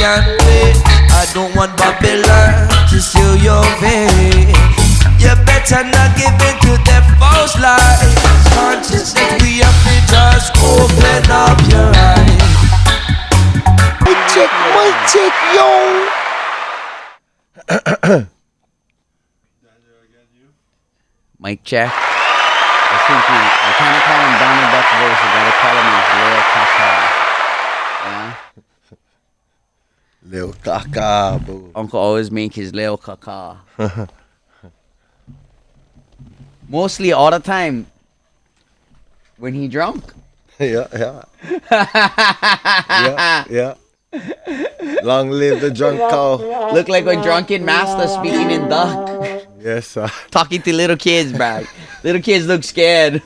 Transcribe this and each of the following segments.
can't wait. I don't want Babylon to seal your fate. You better not give in to their false lies. Consciousness, we have to just open up your eyes. Mic check, yo. Mic check. I think I can't call him Donald Duck voice. I gotta call him his Leo Kaka. Yeah. Leo Kaka, boo. Uncle always make his Leo Kaka. Mostly all the time when he drunk. Yeah. Yeah. Long live the drunk cow. Look like a drunken master speaking in duck. Yes, sir. Talking to little kids, bro. Little kids look scared.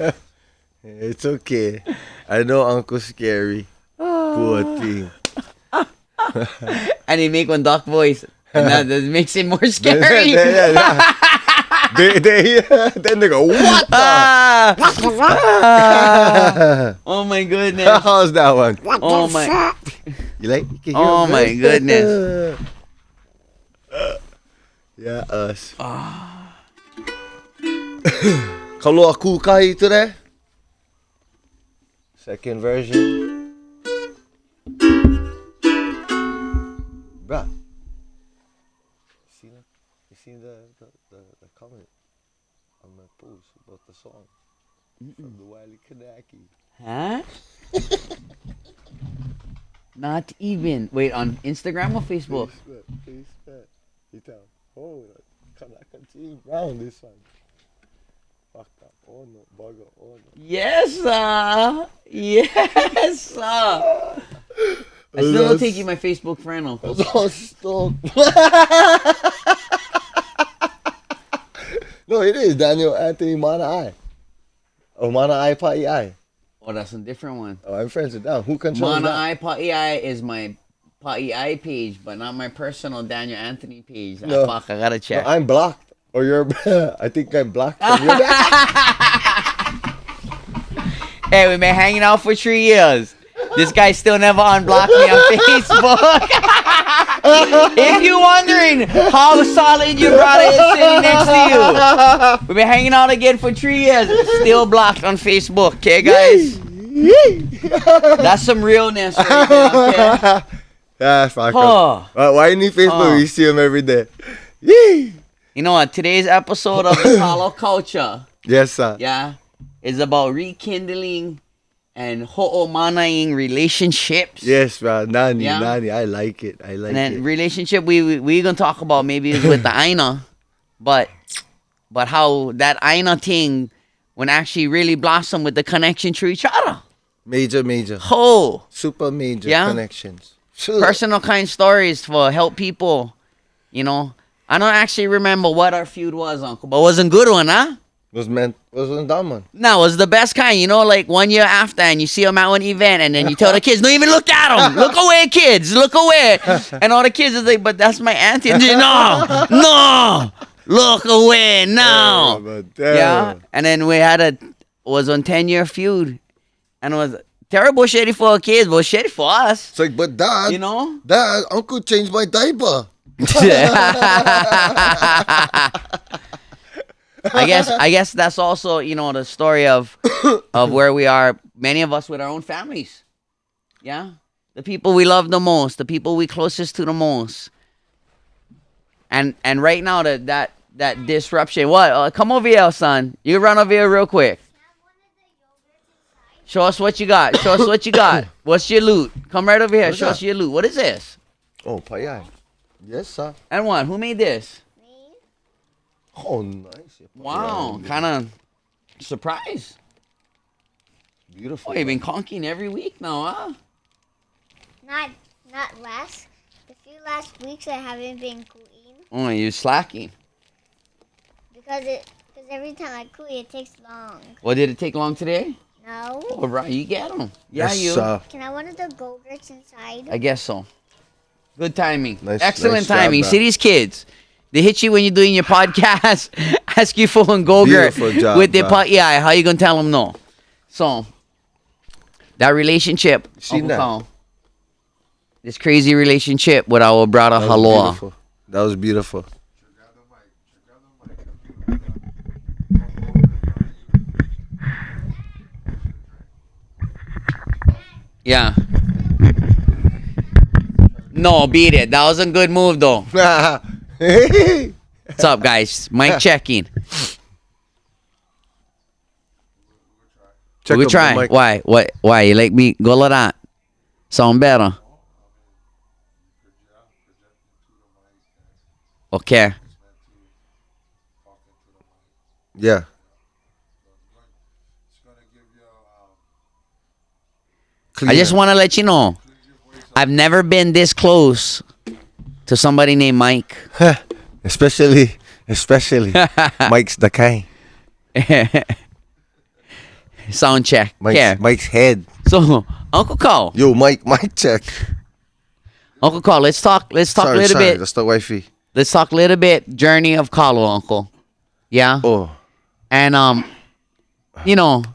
It's okay. I know Uncle Scary. Poor thing. And he make one duck voice. And that makes it more scary. Then they go, what the? Oh my goodness. How's that one? Oh my. You like? You Oh my goodness. Yeah, us. Kalo aku kai today. Second version. Bruh. You see the comment on my post about the song from the Wiley Kanaki. Huh? Not even. Wait, on Instagram or Facebook? Facebook. You tell. Oh, Kanaka team round this one. Fuck up. Oh no, bugger. Oh no. Yes, sir. Yes, sir. I still don't think you my Facebook friend, Uncle. Stop. No, it is Daniel Anthony Manahoi. Oh, Manahoi Pa'i'ai. Oh, that's a different one. Oh, I'm friends with that. Who controls Manahoi that? Pa'i'ai is my Pa'i'ai page, but not my personal Daniel Anthony page. No. Fuck, I gotta check. No, I'm blocked. Or you're... I think I'm blocked from your... Hey, we've been hanging out for 3 years. This guy still never unblocked me on Facebook. If you're wondering how solid your brother is sitting next to you, we've been hanging out again for 3 years. Still blocked on Facebook, okay, guys? That's some realness right there, okay? Yeah, fuck Oh. up. Why you need Facebook? Oh. You see him every day. Yee! You know what? Today's episode of the Kalo culture, Yes, sir. yeah, is about rekindling and ho'omanaing relationships. Yes, bro. Nani. Yeah. I like it. I like And then it. relationship we gonna talk about maybe is with the Aina, but how that Aina thing when actually really blossom with the connection to each other. Major. Oh, Super major Yeah. connections. personal kind stories for help people. You know, I don't actually remember what our feud was, Uncle, but it wasn't good one, huh? Wasn't that one? No, it was the best kind, you know, like 1 year after, and you see them at one event, and then you tell the kids, don't even look at them. Look away, kids. Look away. And all the kids are like, but that's my auntie. And they, no. Look away, no. Yeah. And then we was on 10-year feud. And it was terrible shitty for our kids, but shitty for us. It's like, but Dad, You know? Dad, Uncle changed my diaper. I guess that's also, you know, the story of where we are, many of us with our own families. Yeah? The people we love the most, the people we closest to the most. And right now that disruption. What? Come over here, son. You run over here real quick. Show us what you got. What's your loot? Come right over here. What's Show us that? your loot. What is this? Oh, Payai. Yes, sir. And one. Who made this? Oh, nice. Wow. Kind of surprised. Beautiful. Oh, you've been conking every week now, huh? Not last. The few last weeks I haven't been cooking Oh, you're slacking. because every time I cook it takes long. Well, did it take long today? No. All right, you get them. Yeah, Yes, you. sir. Can I one of the Go-Gurts inside? I guess so. Good timing. Nice- Excellent nice job, timing. bro. See these kids? They hit you when you're doing your podcast, ask you for a go-gurt Beautiful job, with their bro. Pa'i'ai. How you going to tell them no? So, that relationship. Seen that? Ahupuaa. this crazy relationship with our brother That was Haloa. beautiful. That was beautiful. Yeah. No, beat it. That was a good move, though. Hey. What's up, guys? Mic checking. Check we him, try. Mike. Why? What? Why? You like me? Go like that. Sound better. Okay. Yeah. I just want to let you know, I've never been this close to somebody named Mike. especially Mike's the kind. Sound check. Mike's head. So, Uncle Kaue. Yo, Mike check. Uncle Kaue, let's talk a little bit. That's the wifey. Let's talk a little bit journey of Kalo, Uncle. Yeah? Oh. And, you know,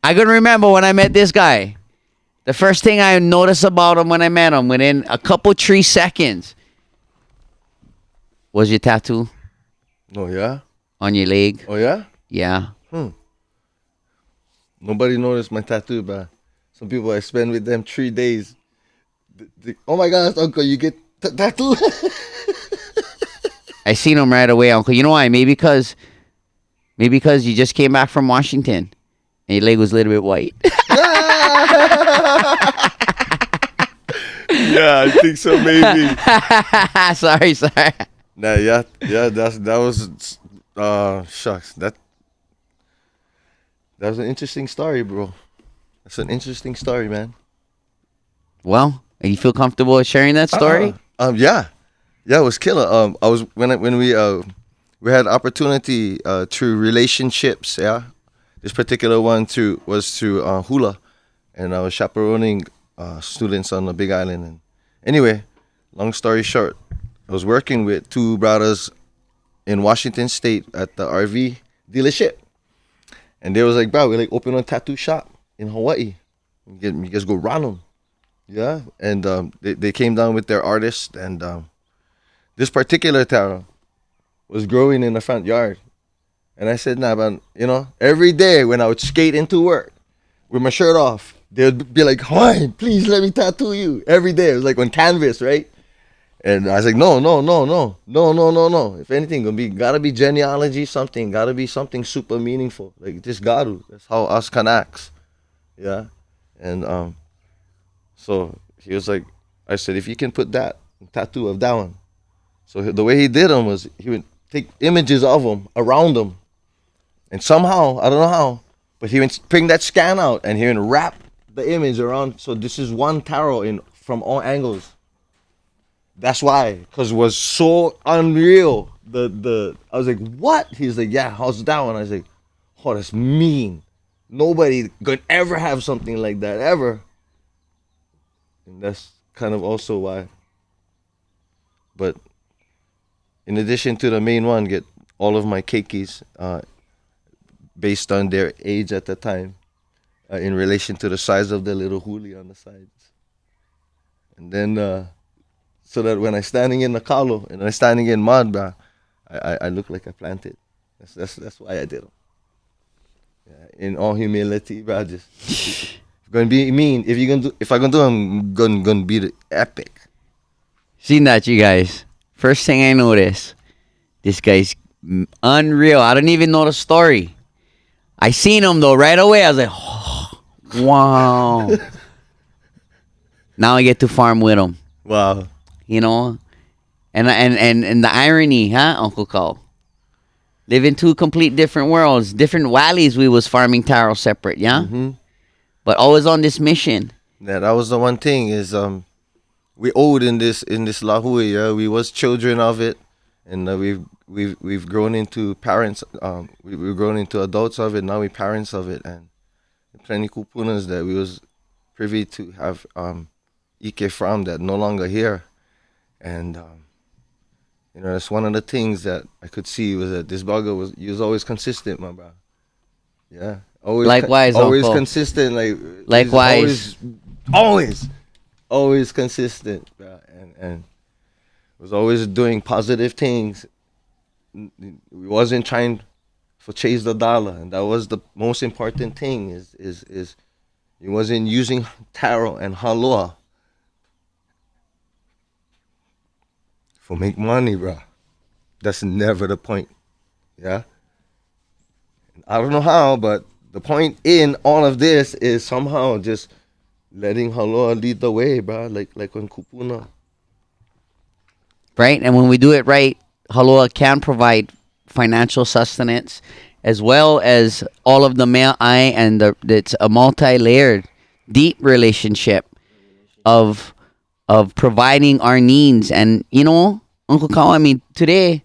I can remember when I met this guy. The first thing I noticed about him when I met him, within a couple 3 seconds, was your tattoo Oh, yeah? on your leg. Oh, yeah? Yeah. Nobody noticed my tattoo, but some people I spend with them 3 days. Oh my gosh, Uncle, you get tattoo? I seen him right away, Uncle. You know why? Maybe because you just came back from Washington and your leg was a little bit white. Yeah, I think so, maybe. sorry. Nah, yeah, that was shucks. That was an interesting story, bro. That's an interesting story, man. Well, you feel comfortable sharing that story? Yeah, it was killer. I was when we had opportunity through relationships. Yeah, this particular one was through hula, and I was chaperoning students on the Big Island. And anyway, long story short, I was working with 2 brothers in Washington State at the RV dealership, and they was like, "Bro, we like open a tattoo shop in Hawaii. You guys go run them." Yeah, and they came down with their artist, and this particular taro was growing in the front yard, and I said, "Nah, man, you know, every day when I would skate into work with my shirt off, they would be like, Hawai'i, please let me tattoo you." Every day, it was like on canvas, right? And I was like, no. If anything, gotta be genealogy, gotta be something super meaningful. Like just gotta. That's how us kanakas. Yeah, and so he was like, I said, if you can put that tattoo of that one. So the way he did them was he would take images of them around them, and somehow, I don't know how, but he would bring that scan out and he would wrap the image around. So this is one taro from all angles. That's why, because it was so unreal. I was like, what? He's like, yeah, how's that one? I was like, oh, that's mean. Nobody could ever have something like that, ever. And that's kind of also why. But in addition to the main one, get all of my keikis based on their age at the time, in relation to the size of the little huli on the sides. And then, so that when I'm standing in the kalo and I'm standing in mud, bro, I look like I planted. That's why I did them. Yeah, in all humility, bro, just gonna be mean. If I'm gonna do them, gonna be the epic. Seen that, you guys. First thing I noticed, this guy's unreal. I don't even know the story. I seen him though right away. I was like, oh, wow. Now I get to farm with him. Wow. You know, and the irony, huh, Uncle Kaue? Live in 2 complete different worlds, different valleys. We was farming taro separate, yeah, but always on this mission. Yeah, that was the one thing is we owed in this lahui. Yeah, we was children of it, and we've grown into parents. We've grown into adults of it. Now we parents of it, and plenty kupunas that we was privy to have Ike from that no longer here. And you know, that's one of the things that I could see was that this bugger was always consistent, my bro. Yeah, always. Likewise, always Uncle. consistent. Like Likewise. always always consistent, bro, and was always doing positive things. We wasn't trying for chase the dollar, and that was the most important thing. Is he wasn't using taro and haloa for make money, bro. That's never the point. Yeah. I don't know how, but the point in all of this is somehow just letting Haloa lead the way, bro. Like when Kupuna. Right? And when we do it right, Haloa can provide financial sustenance as well as all of the male eye, and it's a multi-layered, deep relationship of providing our needs. And you know, Uncle Kaue, I mean, today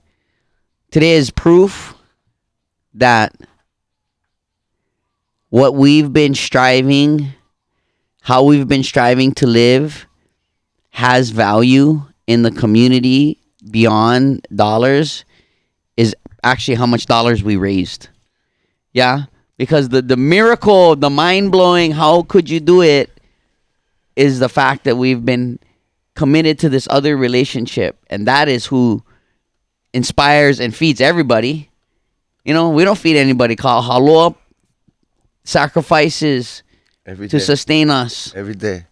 is proof that what we've been striving, how we've been striving to live, has value in the community beyond dollars. Is actually how much dollars we raised. Yeah? Because the miracle, the mind-blowing, how could you do it, is the fact that we've been committed to this other relationship. And that is who inspires and feeds everybody. You know, we don't feed anybody. Haloa sacrifices Every to day. sustain us. Every day.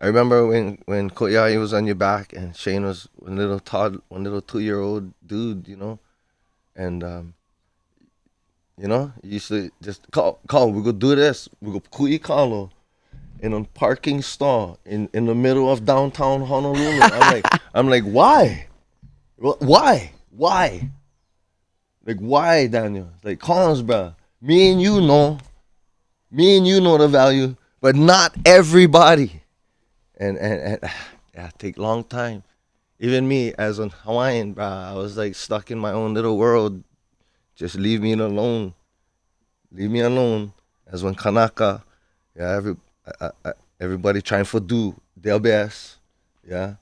I remember when Koyai was on your back and Shane was one little 2-year-old dude, you know, and you know, you used to just call. We go do this. We go kui Kalo in a parking stall in the middle of downtown Honolulu. I'm like, why? Why? Like, why, Daniel? Like, call us, bro. Me and you know the value, but not everybody. And yeah, take long time. Even me as a Hawaiian, bro, I was like stuck in my own little world. Just leave me alone. Leave me alone. As one kanaka, yeah, everybody trying to do their best, yeah,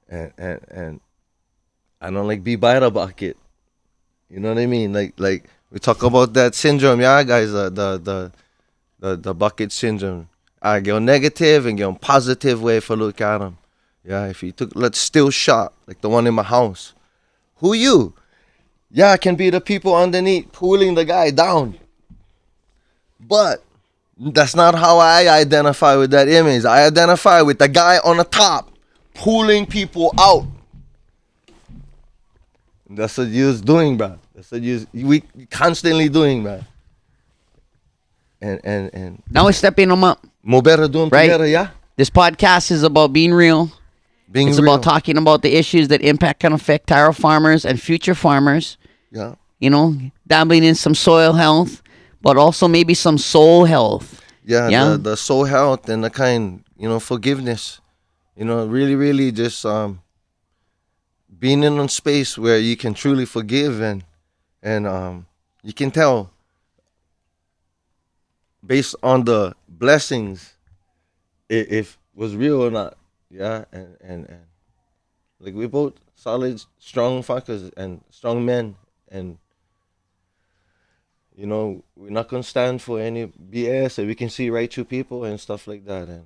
and I don't like be by the bucket. You know what I mean? Like we talk about that syndrome, yeah, guys, the bucket syndrome. I get on negative and get on positive way for look at them. Yeah, if you took let's still shot like the one in my house. Who you? Yeah, I can be the people underneath pulling the guy down. But that's not how I identify with that image. I identify with the guy on the top pulling people out. And that's what you're doing, bro. That's what we constantly doing, bro. And Now we're stepping them up. more better doing Right. together, yeah? This podcast is about being real. It's real. about talking about the issues that impact and affect taro farmers and future farmers. Yeah. You know, dabbling in some soil health, but also maybe some soul health. Yeah, Yeah. The soul health and the kind, forgiveness. Really just being in a space where you can truly forgive and you can tell based on the blessings if was real or not. Yeah, and like we both solid, strong fuckers and strong men, and we're not gonna stand for any BS, and we can see right through people and stuff like that, and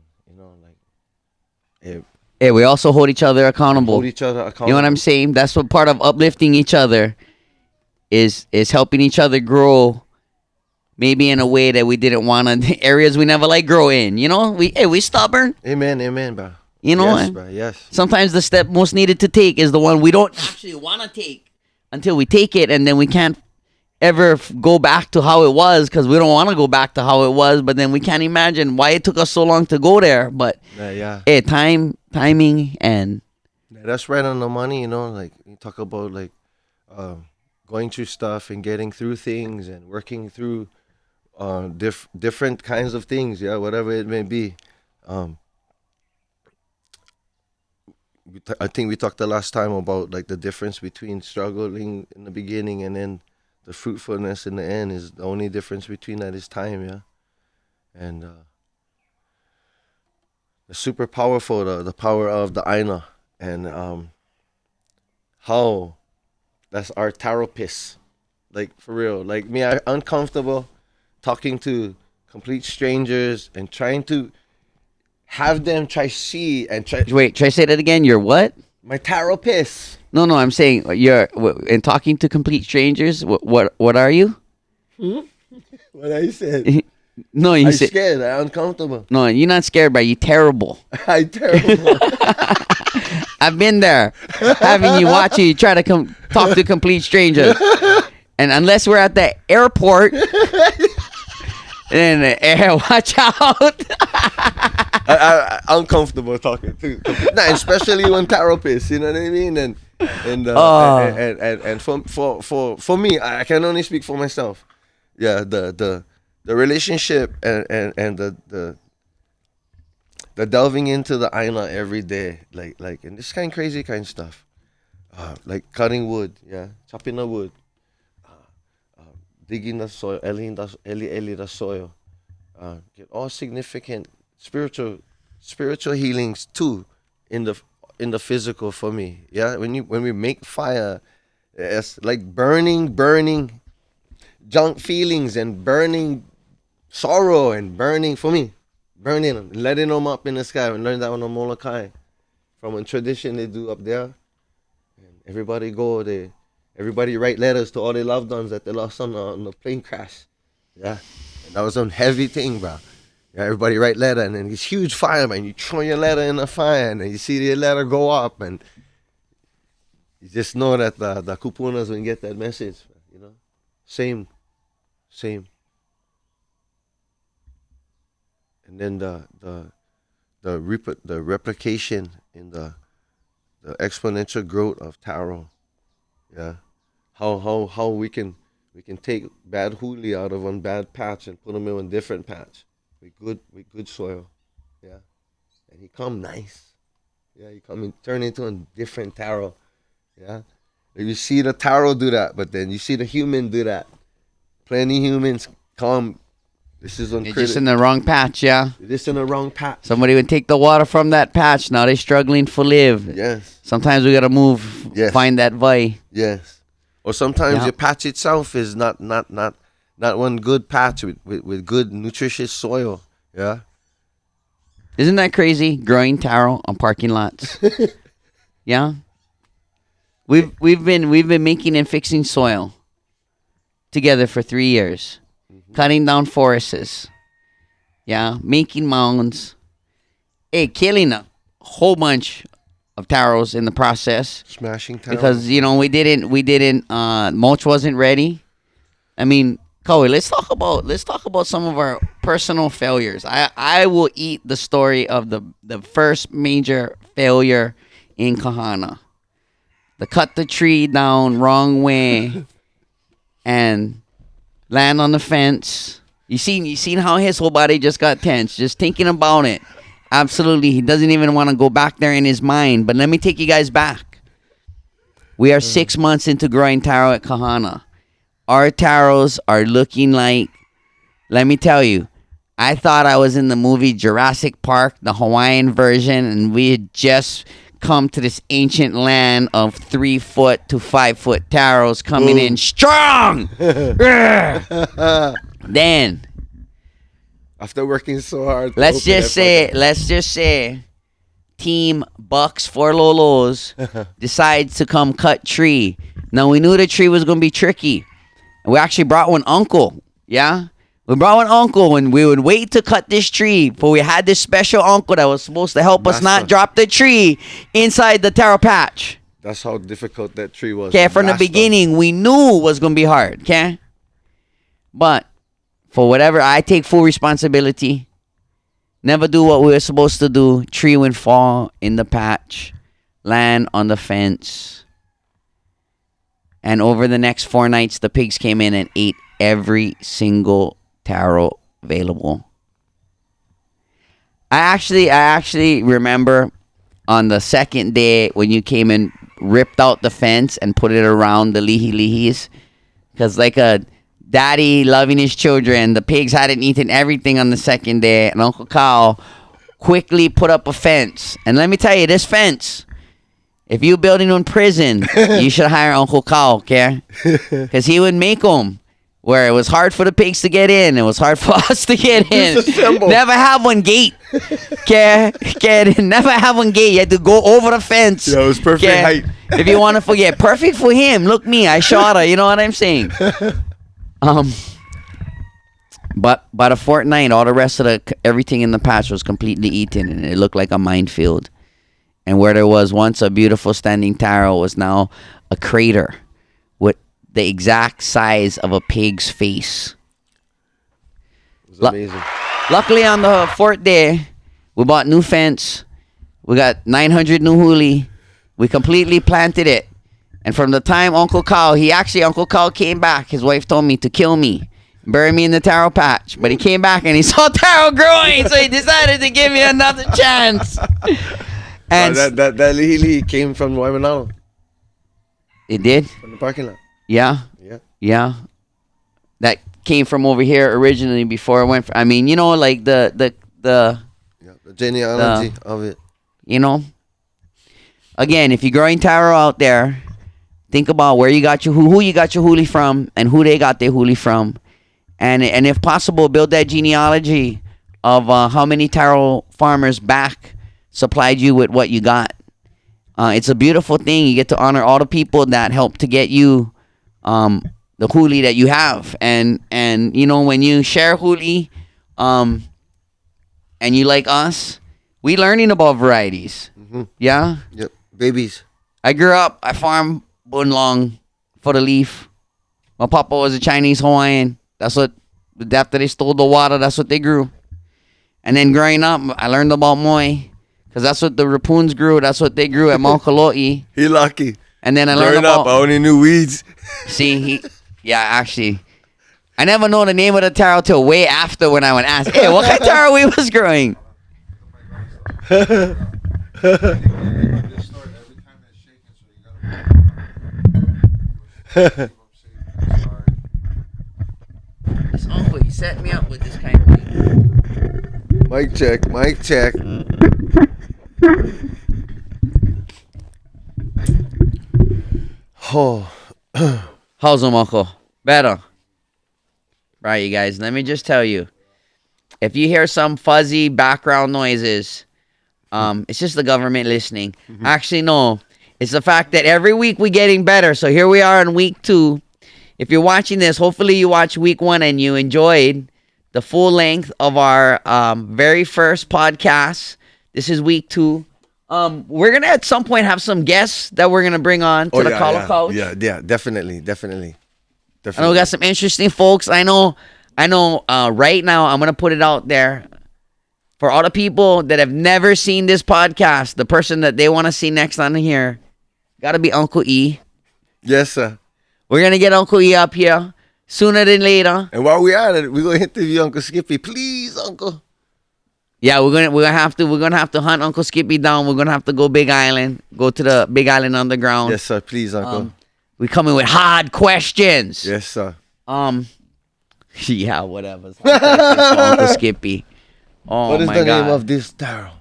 Hey, we also hold each other accountable. hold each other accountable. You know what I'm saying? That's what part of uplifting each other is helping each other grow. Maybe in a way that we didn't want to, areas we never like grow in. We stubborn. Amen, bro. You know, yes, and bro. Yes. sometimes the step most needed to take is the one we don't actually want to take until we take it, and then we can't ever go back to how it was because we don't want to go back to how it was. But then we can't imagine why it took us so long to go there. But Yeah. hey, timing, and Yeah, that's right on the money. Like you talk about like going through stuff and getting through things and working through different kinds of things. Yeah, whatever it may be. I think we talked the last time about like the difference between struggling in the beginning and then the fruitfulness in the end. Is the only difference between that is time, yeah. And it's super powerful, the power of the Aina, and how that's our therapist, like for real. Like me, I'm uncomfortable talking to complete strangers and trying to have them try see and try. Wait, try to say that again. You're what? My taro piss. No, I'm saying you're in talking to complete strangers. What are you? What I said. No, you I'm said scared. I'm uncomfortable. no. You're not scared, but you're terrible. I terrible. I've been there, having you watch you try to talk to complete strangers, and unless we're at the airport, then watch out. I uncomfortable talking too. Nah, especially when taro piss. You know what I mean? And for me, I can only speak for myself. Yeah, the relationship and the delving into the aina every day, like and this crazy kind of stuff, like cutting wood, chopping the wood, digging the soil, eli the soil, get all significant spiritual healings too in the physical for me. Yeah, when we make fire, it's like burning junk feelings and burning sorrow and burning them, letting them up in the sky. We learned that on the Molokai from a tradition they do up there. And everybody write letters to all their loved ones that they lost on the plane crash. Yeah, and that was a heavy thing, bro. Yeah, everybody write letter, and then this huge fire, man. You throw your letter in the fire, and then you see the letter go up, and you just know that the kupunas will get that message. You know, same. And then the replication in the exponential growth of taro, yeah, how we can take bad huli out of one bad patch and put them in a different patch with good soil, yeah, and he come nice, yeah, he come and turn into a different taro, yeah. You see the taro do that, but then you see the human do that. Plenty humans come. This is You're just in the wrong patch, yeah. This in the wrong patch. Somebody would take the water from that patch. Now they're struggling for live. Yes. Sometimes we gotta move. Yes. Find that vai. Yes. Or sometimes your patch itself is not one good patch with good nutritious soil. Yeah. Isn't that crazy? Growing taro on parking lots. Yeah. We've been making and fixing soil together for 3 years. Cutting down forests. Yeah. Making mounds. Killing a whole bunch of taros in the process. Smashing taro. Because, we didn't mulch wasn't ready. I mean, Kaue, let's talk about some of our personal failures. I will eat the story of the first major failure in Kahana. The cut the tree down wrong way and land on the fence. You seen how his whole body just got tense, just thinking about it. Absolutely, he doesn't even want to go back there in his mind. But let me take you guys back. We are 6 months into growing taro at Kahana. Our taros are looking like, let me tell you, I thought I was in the movie Jurassic Park, the Hawaiian version, and we had just come to this ancient land of 3 foot to 5 foot taros coming in strong. Then, after working so hard, let's just say, Team Bucks for Lolos decides to come cut tree. Now we knew the tree was gonna be tricky. We actually brought one uncle. Yeah. We brought one uncle and we would wait to cut this tree, but we had this special uncle that was supposed to help us not drop the tree inside the taro patch. That's how difficult that tree was. Okay, from the beginning, we knew it was going to be hard, okay? But for whatever, I take full responsibility. Never do what we were supposed to do. Tree would fall in the patch, land on the fence. And over the next 4 nights, the pigs came in and ate every single taro available. I actually remember on the second day when you came and ripped out the fence and put it around the lihi-lihis, because like a daddy loving his children, the pigs hadn't eaten everything on the second day, and Uncle Kyle quickly put up a fence. And let me tell you, this fence, if you're building a prison, you should hire Uncle Kyle, okay? Because he would make them. where it was hard for the pigs to get in. It was hard for us to get in. Disassemble. Never have one gate. Okay? Never have one gate. You had to go over the fence. Yeah, it was perfect height. If you want to forget. Perfect for him. Look me. I shot her. You know what I'm saying? But by the fortnight, all the rest of everything in the patch was completely eaten, and it looked like a minefield. And where there was once a beautiful standing taro was now a crater with the exact size of a pig's face. It was amazing. Luckily, on the fourth day, we bought new fence. We got 900 new huli. We completely planted it. And from the time Uncle Kaue came back, his wife told me to kill me, bury me in the taro patch. But he came back and he saw taro growing, so he decided to give me another chance. And that lihi came from Waimanalo. It did? From the parking lot. Yeah. Yeah. That came from over here originally before I went. Like the genealogy of it. Again, if you're growing taro out there, think about where you got who you got your huli from, and who they got their huli from, and if possible, build that genealogy of how many taro farmers back supplied you with what you got. It's a beautiful thing. You get to honor all the people that helped to get you the huli that you have, and when you share huli, and you like us, we learning about varieties. Mm-hmm. Yeah. Yep. Babies. I grew up. I farmed bunlong for the leaf. My papa was a Chinese Hawaiian. That's what. After they stole the water, that's what they grew. And then growing up, I learned about moi. Because that's what the Rapoons grew. That's what they grew at Mount Kalo'i. He lucky. And then I Growing learned about... up, I only knew weeds. See, actually... I never know the name of the taro till way after when I would ask, hey, what kind of taro we was growing? This uncle, he set me up with this kind of thing. Mic check. Oh. How's them, uncle? Better. Right, you guys, let me just tell you. If you hear some fuzzy background noises, it's just the government listening. Mm-hmm. Actually, no. It's the fact that every week we're getting better. So here we are in week 2. If you're watching this, hopefully you watched week 1 and you enjoyed the full length of our very first podcast. This is week 2. We're going to at some point have some guests that we're going to bring on to the Kalo couch. Yeah, definitely. I know we got some interesting folks. I know. Right now, I'm gonna put it out there for all the people that have never seen this podcast. The person that they want to see next on here, gotta be Uncle E. Yes, sir. We're gonna get Uncle E up here sooner than later. And while we are at it, we're gonna interview Uncle Skippy. Please, Uncle. Yeah, we're gonna have to hunt Uncle Skippy down. We're gonna have to go Big Island, go to the Big Island Underground. Yes, sir. Please, Uncle. We coming with hard questions. Yes, sir. Yeah, whatever. Uncle Skippy. Oh, what is my the God. name of this taro?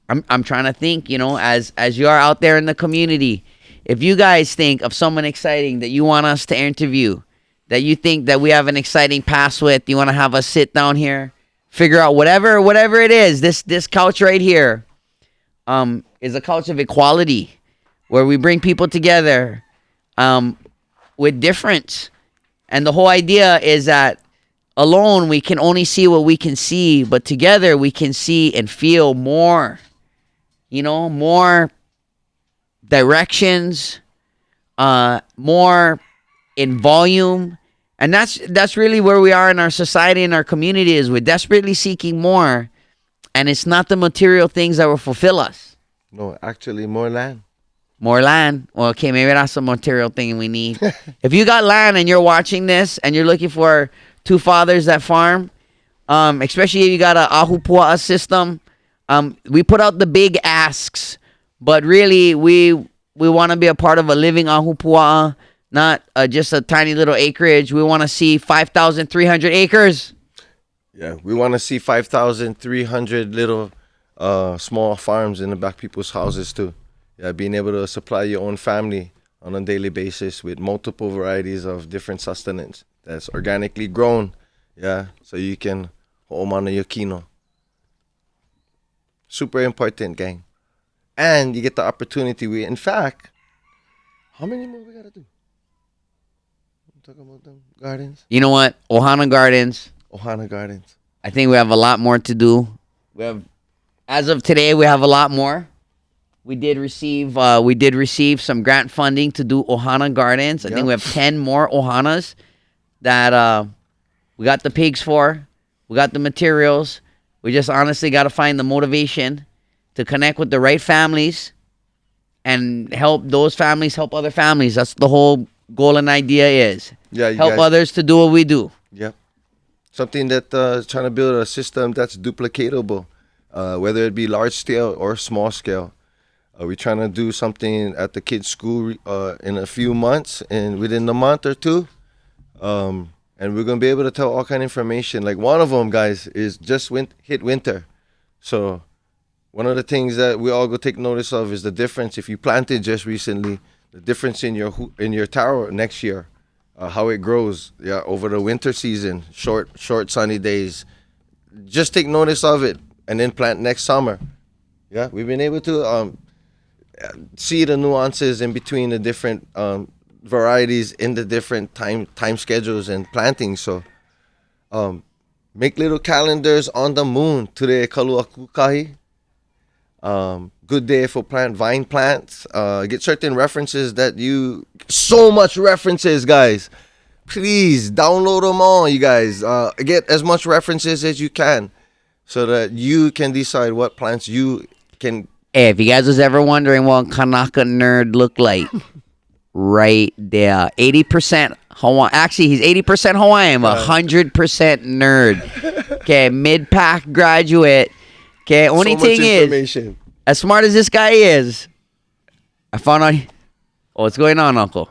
I'm trying to think, as you are out there in the community, if you guys think of someone exciting that you want us to interview, that you think that we have an exciting past with, you want to have us sit down here, figure out whatever it is, this couch right here, is a couch of equality, where we bring people together, with difference. And the whole idea is that alone we can only see what we can see, but together we can see and feel more. More directions, more in volume. And that's really where we are in our society and our community, is we're desperately seeking more. And it's not the material things that will fulfill us. No, actually more land. More land. Well, okay, maybe that's the material thing we need. If you got land and you're watching this and you're looking for 2 fathers that farm, especially if you got a Ahupuaa system, we put out the big asks, but really we want to be a part of a living Ahupuaa, not just a tiny little acreage. We want to see 5,300 acres. Yeah, we want to see 5,300 little small farms in the back people's houses too. Yeah, being able to supply your own family on a daily basis with multiple varieties of different sustenance that's organically grown. Yeah, so you can ho'omana your kino. Super important, gang. And you get the opportunity. In fact, how many more we gotta do? Talk about them gardens. You know what? Ohana Gardens. Ohana Gardens. I think we have a lot more to do. As of today, we have a lot more. We did receive some grant funding to do Ohana Gardens. I think we have 10 more Ohanas that we got the pigs for. We got the materials. We just honestly got to find the motivation to connect with the right families and help those families help other families. That's the whole goal and idea is. Yeah, help others to do what we do. Yep. Something that trying to build a system that's duplicatable, whether it be large scale or small scale. We're trying to do something at the kids' school in a few months, and within a month or two. And we're going to be able to tell all kind of information. Like one of them, guys, is just hit winter. So one of the things that we all go take notice of is the difference. If you planted just recently, the difference in your taro next year, how it grows over the winter season, short sunny days. Just take notice of it and then plant next summer. Yeah, we've been able to see the nuances in between the different varieties in the different time schedules and planting. So make little calendars on the moon. Today, Kalo kukahi. Good day for vine plants. Get certain references so much references, guys. Please download them all, you guys. Get as much references as you can so that you can decide what plants you can. Hey, if you guys was ever wondering what Kanaka nerd looked like, right there. 80% Hawaiian. Actually, he's 80% Hawaiian, but 100% nerd. Okay, mid-pack graduate. Okay, only thing is, as smart as this guy is, I found out. Oh, what's going on, Uncle?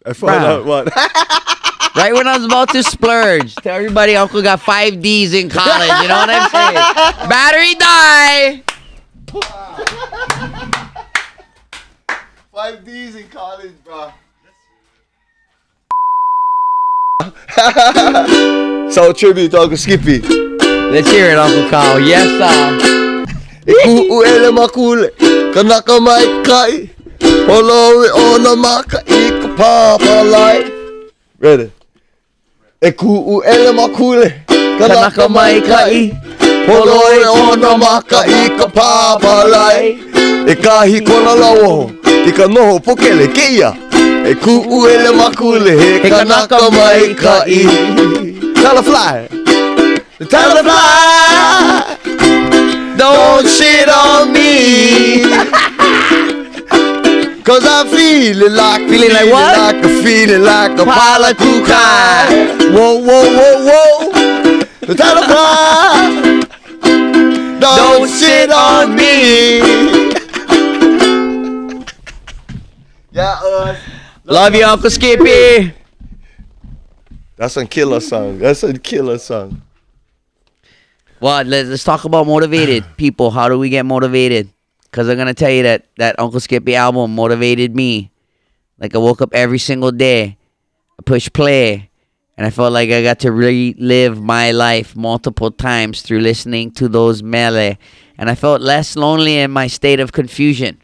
I found out what? Right when I was about to splurge, tell everybody Uncle got 5 Ds in college. You know what I'm saying? Battery die. 5 Ds in college, bro. So tribute to Uncle Skippy. Let's hear it, Uncle Kyle. Yes, sir. Iku'ele makule, kanaka mai kai, holoe ona maka ikapapalai. Ready? Iku'ele makule, kanaka mai kai, holoe ona maka ikapapalai. Ikahi kona lawo, ika noho pokele keia. Iku'ele makule, kanaka mai kai. Tell a fly. Tell a fly. Don't shit on me. Cause I'm feeling like what? Feeling like a palakukai. Whoa, whoa, whoa, whoa. Tell a fly. Don't shit on me. Yeah, love you, Uncle Skippy. That's a killer song. That's a killer song. Well, let's talk about motivated people. How do we get motivated? Because I'm going to tell you that Uncle Skippy album motivated me. Like I woke up every single day, I pushed play, and I felt like I got to relive my life multiple times through listening to those mele. And I felt less lonely in my state of confusion.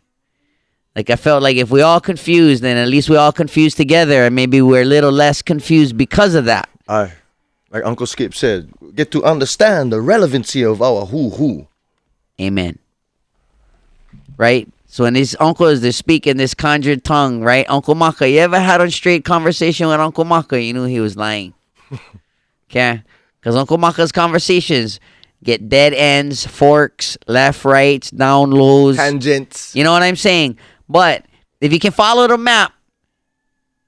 Like I felt like if we all confused, then at least we all confused together, and maybe we're a little less confused because of that. Like Uncle Skip said, get to understand the relevancy of our who. Amen. Right? So when these uncles, they're speaking this conjured tongue, right? Uncle Maka, you ever had a straight conversation with Uncle Maka? You knew he was lying. Okay? Because Uncle Maka's conversations get dead ends, forks, left, rights, down, lows. Tangents. You know what I'm saying? But if you can follow the map,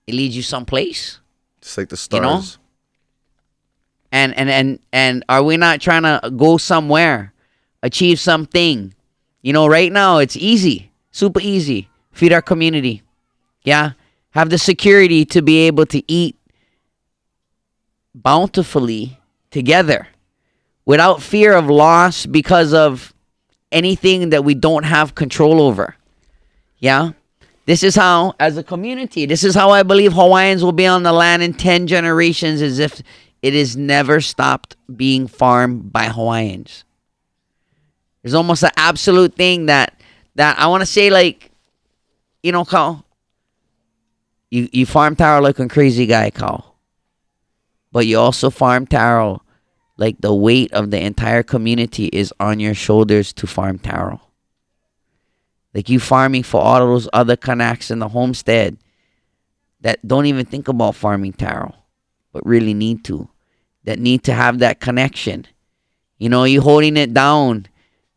it leads you someplace. Just like the stars. You know? And are we not trying to go somewhere, achieve something? You know, right now it's easy, super easy. Feed our community. Yeah. Have the security to be able to eat bountifully together without fear of loss because of anything that we don't have control over. Yeah. This is how, as a community, this is how I believe Hawaiians will be on the land in 10 generations, as if it is never stopped being farmed by Hawaiians. There's almost an absolute thing that I want to say, like, you know, Kyle, you farm taro like a crazy guy, Kyle. But you also farm taro like the weight of the entire community is on your shoulders to farm taro. Like you farming for all of those other kanakas in the homestead that don't even think about farming taro, but really need to. That need to have that connection. You know, you holding it down.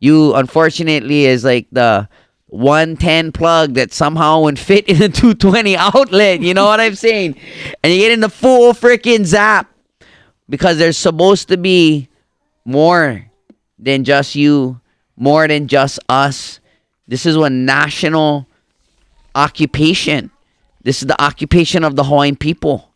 You, unfortunately, is like the 110 plug that somehow would fit in a 220 outlet. You know what I'm saying? And you get in the full freaking zap. Because there's supposed to be more than just you, more than just us. This is a national occupation. This is the occupation of the Hawaiian people.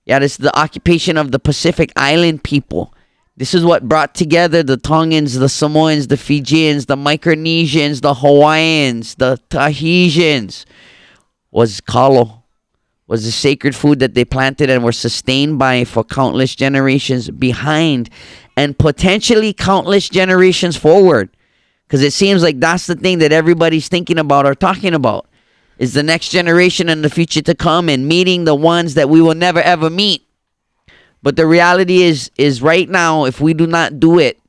Yeah, this is the occupation of the Pacific Island people. This is what brought together the Tongans, the Samoans, the Fijians, the Micronesians, the Hawaiians, the Tahitians. Was Kalo. Was the sacred food that they planted and were sustained by for countless generations behind and potentially countless generations forward. Because it seems like that's the thing that everybody's thinking about or talking about, is the next generation and the future to come and meeting the ones that we will never ever meet. But the reality is right now, if we do not do it,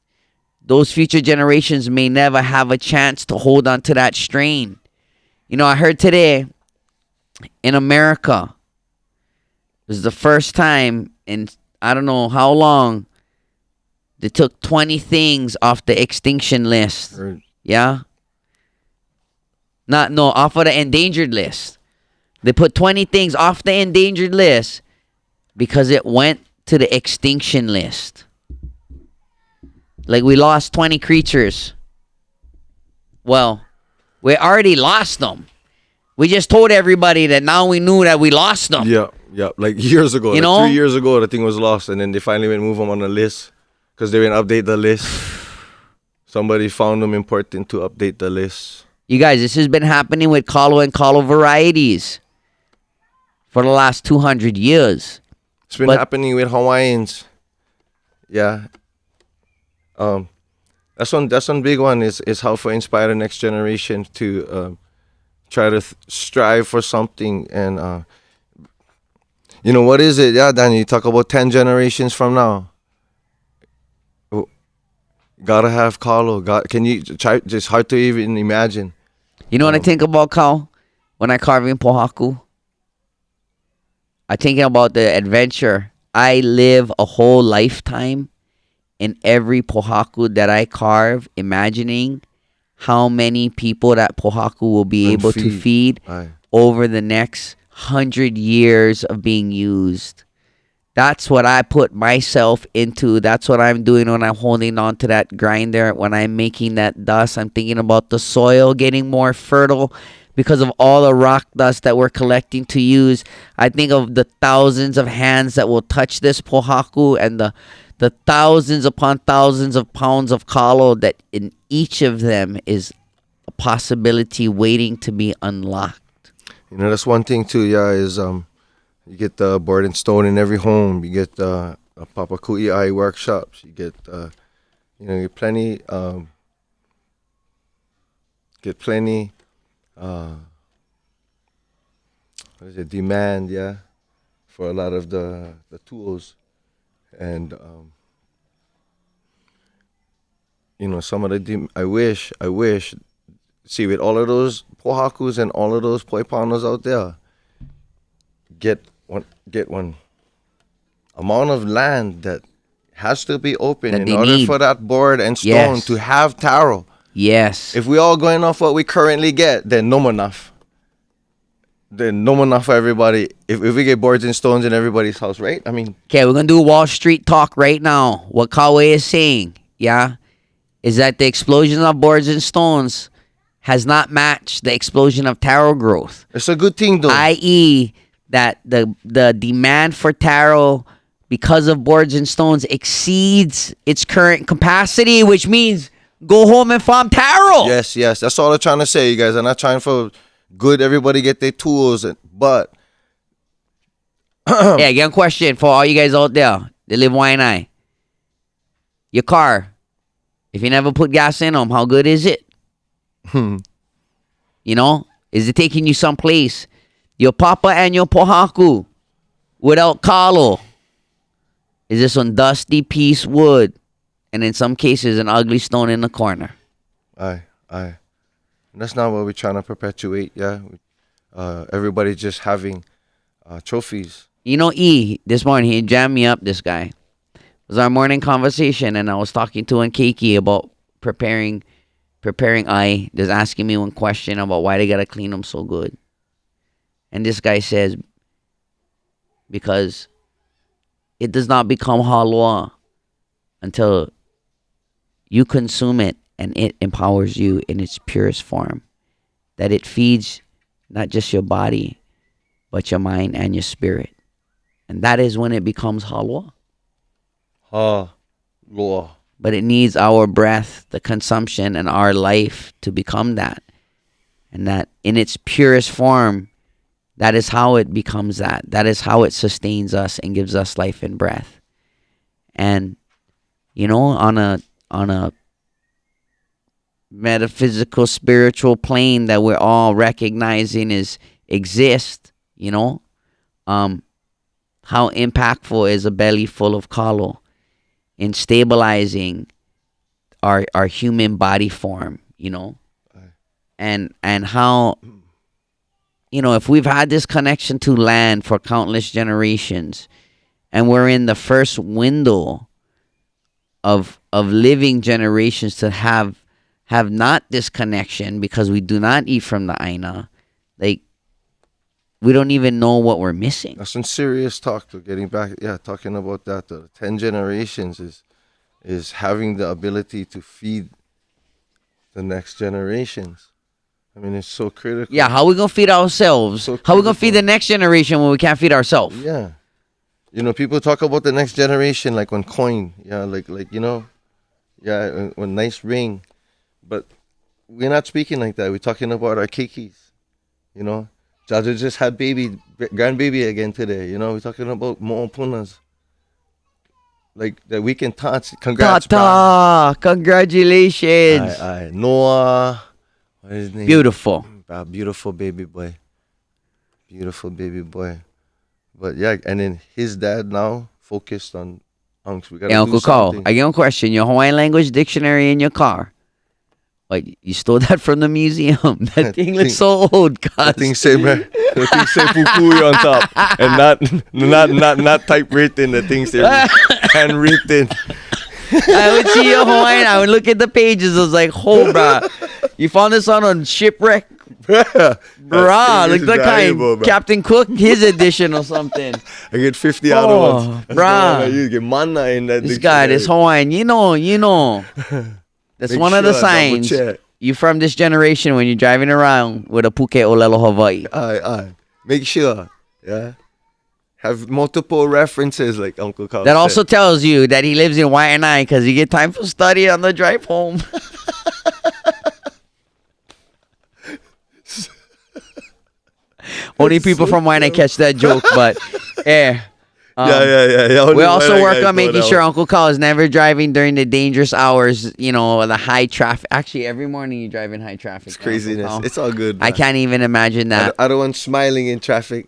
those future generations may never have a chance to hold on to that strain. You know, I heard today in America, it was the first time in I don't know how long, they took 20 things off the extinction list. Right. Yeah? Off of the endangered list. They put 20 things off the endangered list because it went to the extinction list. Like we lost 20 creatures. Well, we already lost them. We just told everybody that now we knew that we lost them. Yeah. Like years ago. You like know? 3 years ago, the thing was lost. And then they finally went move them on the list. Because they didn't update the list. Somebody found them important to update the list. You guys, this has been happening with Kalo and Kalo varieties for the last 200 years. It's been happening with Hawaiians. Yeah. That's one big one is how to inspire the next generation to try to strive for something. And you know, what is it? Yeah, Danny, you talk about 10 generations from now. Gotta have Kalo. Can you try? Just hard to even imagine. You know what I think about, Kyle? When I carve in pohaku, I think about the adventure. I live a whole lifetime in every pohaku that I carve, imagining how many people that pohaku will be able to feed over the next 100 years of being used. That's what I put myself into. That's what I'm doing when I'm holding on to that grinder. When I'm making that dust, I'm thinking about the soil getting more fertile because of all the rock dust that we're collecting to use. I think of the thousands of hands that will touch this pohaku and the thousands upon thousands of pounds of kalo that in each of them is a possibility waiting to be unlocked. You know, that's one thing too, yeah, is you get the board and stone in every home. You get Papaku'iai workshops. You get, you get plenty, demand, yeah, for a lot of the tools. And, some of the, I wish, see, with all of those pohakus and all of those poipanos out there, get one amount of land that has to be open that in order for that board and stone to have taro. Yes. If we all going off what we currently get, then no more enough. Then no more enough for everybody. If we get boards and stones in everybody's house, right? I mean, okay, we're gonna do Wall Street talk right now. What Kaue is saying, is that the explosion of boards and stones has not matched the explosion of taro growth. It's a good thing, though. I.e., that the demand for taro because of boards and stones exceeds its current capacity, which means go home and farm taro. Yes. That's all I'm trying to say, you guys. I'm not trying for good everybody get their tools, but Yeah, again, question for all you guys out there that live Waianae. Your car, if you never put gas in them, how good is it? You know, is it taking you someplace? Your papa and your pohaku without Kalo. Is this on dusty piece wood? And in some cases, an ugly stone in the corner. Aye. And that's not what we're trying to perpetuate, yeah. Everybody just having trophies. You know, this morning, he jammed me up, this guy. It was our morning conversation, and I was talking to Keiki about preparing just asking me one question about why they gotta clean them so good. And this guy says, because it does not become Haloa until you consume it and it empowers you in its purest form. That it feeds not just your body, but your mind and your spirit. And that is when it becomes Haloa. Haloa. But it needs our breath, the consumption, and our life to become that. And that in its purest form, that is how it becomes that. That is how it sustains us and gives us life and breath. And, you know, on a metaphysical, spiritual plane that we're all recognizing exists, you know, how impactful is a belly full of Kalo in stabilizing our human body form, you know, and how, you know, if we've had this connection to land for countless generations, and we're in the first window of living generations to have not this connection because we do not eat from the aina, like, we don't even know what we're missing. That's some serious talk to getting back. Yeah, talking about that. The 10 generations is having the ability to feed the next generations. I mean, it's so critical. Yeah, how are we going to feed ourselves? So how are we going to feed critical. the next generation when we can't feed ourselves? Yeah. You know, people talk about the next generation like on coin. Yeah, like you know, yeah, on nice ring. But we're not speaking like that. We're talking about our kikis, you know. Jaja just had grandbaby again today. You know, we're talking about mo'opunas. Like that we can touch. Congrats, Tata, congratulations. Aye. Noah. What is his name? Beautiful. Beautiful baby boy. Beautiful baby boy. But yeah, and then his dad now focused on unks. We gotta Hey, do Uncle Kaue, something. I get one question. Your Hawaiian language dictionary in your car. Like, you stole that from the museum. That thing looks so old, cuz. That thing say pupui on top, and not typewritten. The thing say handwritten. I would see your Hawaiian. I would look at the pages. I was like, oh, bruh. You found this on Shipwreck? Bruh, look that kind. Captain Cook, his edition or something. I get 50 out of it. Bruh. You get mana in that. This guy, this Hawaiian, you know. That's Make one of the sure, signs. double check. You from this generation when you're driving around with a puke olelo Hawaii. Aye. Make sure. Yeah. Have multiple references like Uncle Kaue That said. also tells you that he lives in Waianae because you get time for study on the drive home. Only people from Waianae catch that joke, but yeah. Yeah. We also work on making sure Uncle Kaue is never driving during the dangerous hours, you know, the high traffic. Actually, every morning you drive in high traffic. It's craziness. It's all good. I Man. can't even imagine that. I don't want smiling in traffic.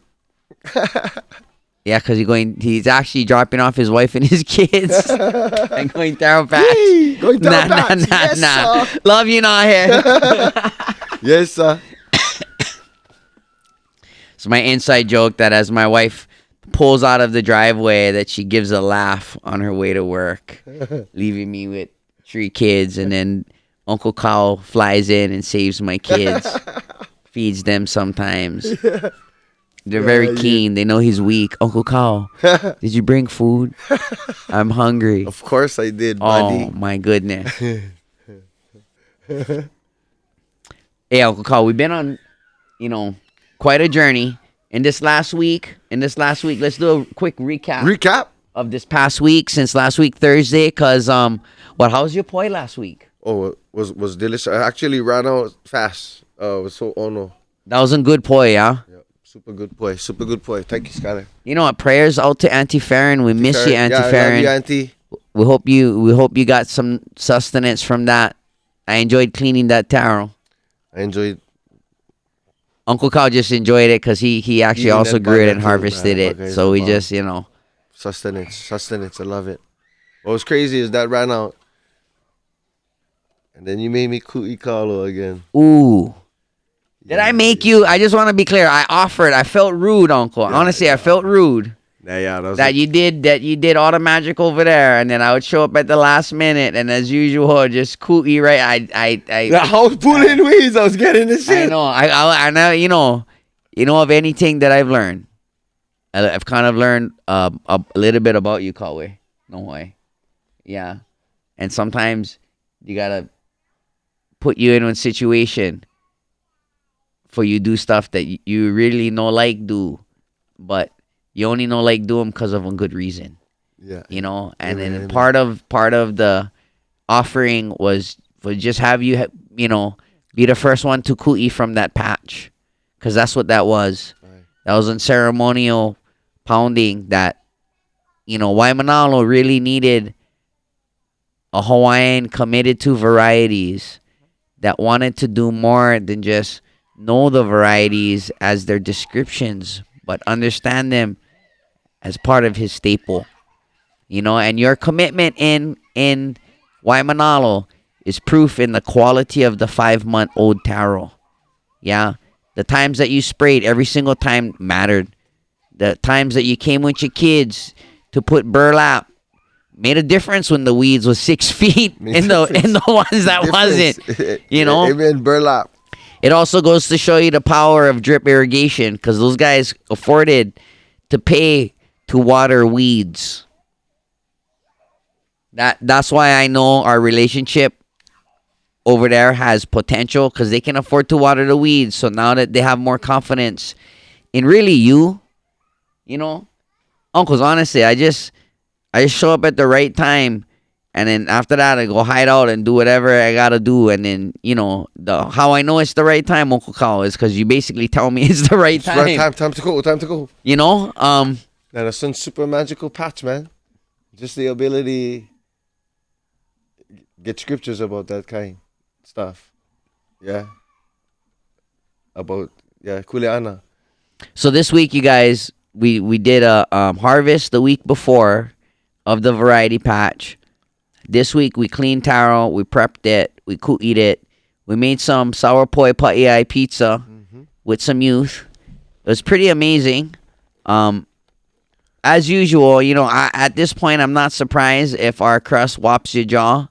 Yeah, because he's actually dropping off his wife and his kids and going taro patch. Hey, going taro patch. Yes, Nah. sir. Love you, not here. Yes, sir. It's my inside joke that as my wife pulls out of the driveway that she gives a laugh on her way to work, leaving me with 3 kids, and then Uncle Kaue flies in and saves my kids, feeds them sometimes. They're very keen. They know he's weak. Uncle Kaue, did you bring food? I'm hungry. Of course I did, buddy. Oh, my goodness. Hey, Uncle Kaue, we've been on, quite a journey. In this last week, let's do a quick recap of this past week since last week, Thursday. Because, how was your poi last week? Oh, it was delicious. I actually ran out fast. It was so ono. That was a good poi, yeah? Yep. Super good boy. Super good boy. Thank you, Skyler. You know what? Prayers out to Auntie Farron. We miss you, Auntie Yeah, I love Farron. you, Auntie. We hope you got some sustenance from that. I enjoyed cleaning that taro. I enjoyed Uncle Kyle just enjoyed it because he actually eating also that grew it and bagay too, harvested man. it. Bagay is So the we bomb. just, sustenance. I love it. What was crazy is that ran out. And then you made me eat Kalo again. ooh. Did I make you? I just want to be clear. I offered. I felt rude, Uncle. Yeah, Honestly, yeah. I felt rude Yeah, that was that you did all the magic over there, and then I would show up at the last minute, and as usual, just cootie right. I was pulling weeds. I was getting this shit. I know. I know. Of anything that I've learned, I've kind of learned a little bit about you, Kaue Nahoi. Yeah, and sometimes you gotta put you in a situation for you do stuff that you really no like do, but you only no like do them because of a good reason. Yeah. And Amen, then amen. part of the offering was just have you be the first one to kui from that patch, because that's what that was. Right. That was in ceremonial pounding that Waimanalo really needed a Hawaiian committed to varieties that wanted to do more than just know the varieties as their descriptions, but understand them as part of his staple. And your commitment in Waimanalo is proof in the quality of the 5-month-old taro. Yeah. The times that you sprayed, every single time mattered. The times that you came with your kids to put burlap made a difference when the weeds was 6 feet in the ones that wasn't. Amen, burlap. It also goes to show you the power of drip irrigation, because those guys afforded to pay to water weeds. That's why I know our relationship over there has potential, because they can afford to water the weeds. So now that they have more confidence in really uncles, honestly, I just show up at the right time. And then after that, I go hide out and do whatever I gotta do. And then, how I know it's the right time, Uncle Kyle, is because you basically tell me it's the right time. Right time to go. Now, that's some super magical patch, man. Just the ability get scriptures about that kind of stuff. Yeah. About kuleana. So this week, you guys, we did a harvest the week before of the variety patch. This week, we cleaned taro, we prepped it, we cooked it. We made some sour poi pa'iai pizza with some youth. It was pretty amazing. As usual, at this point, I'm not surprised if our crust whops your jaw,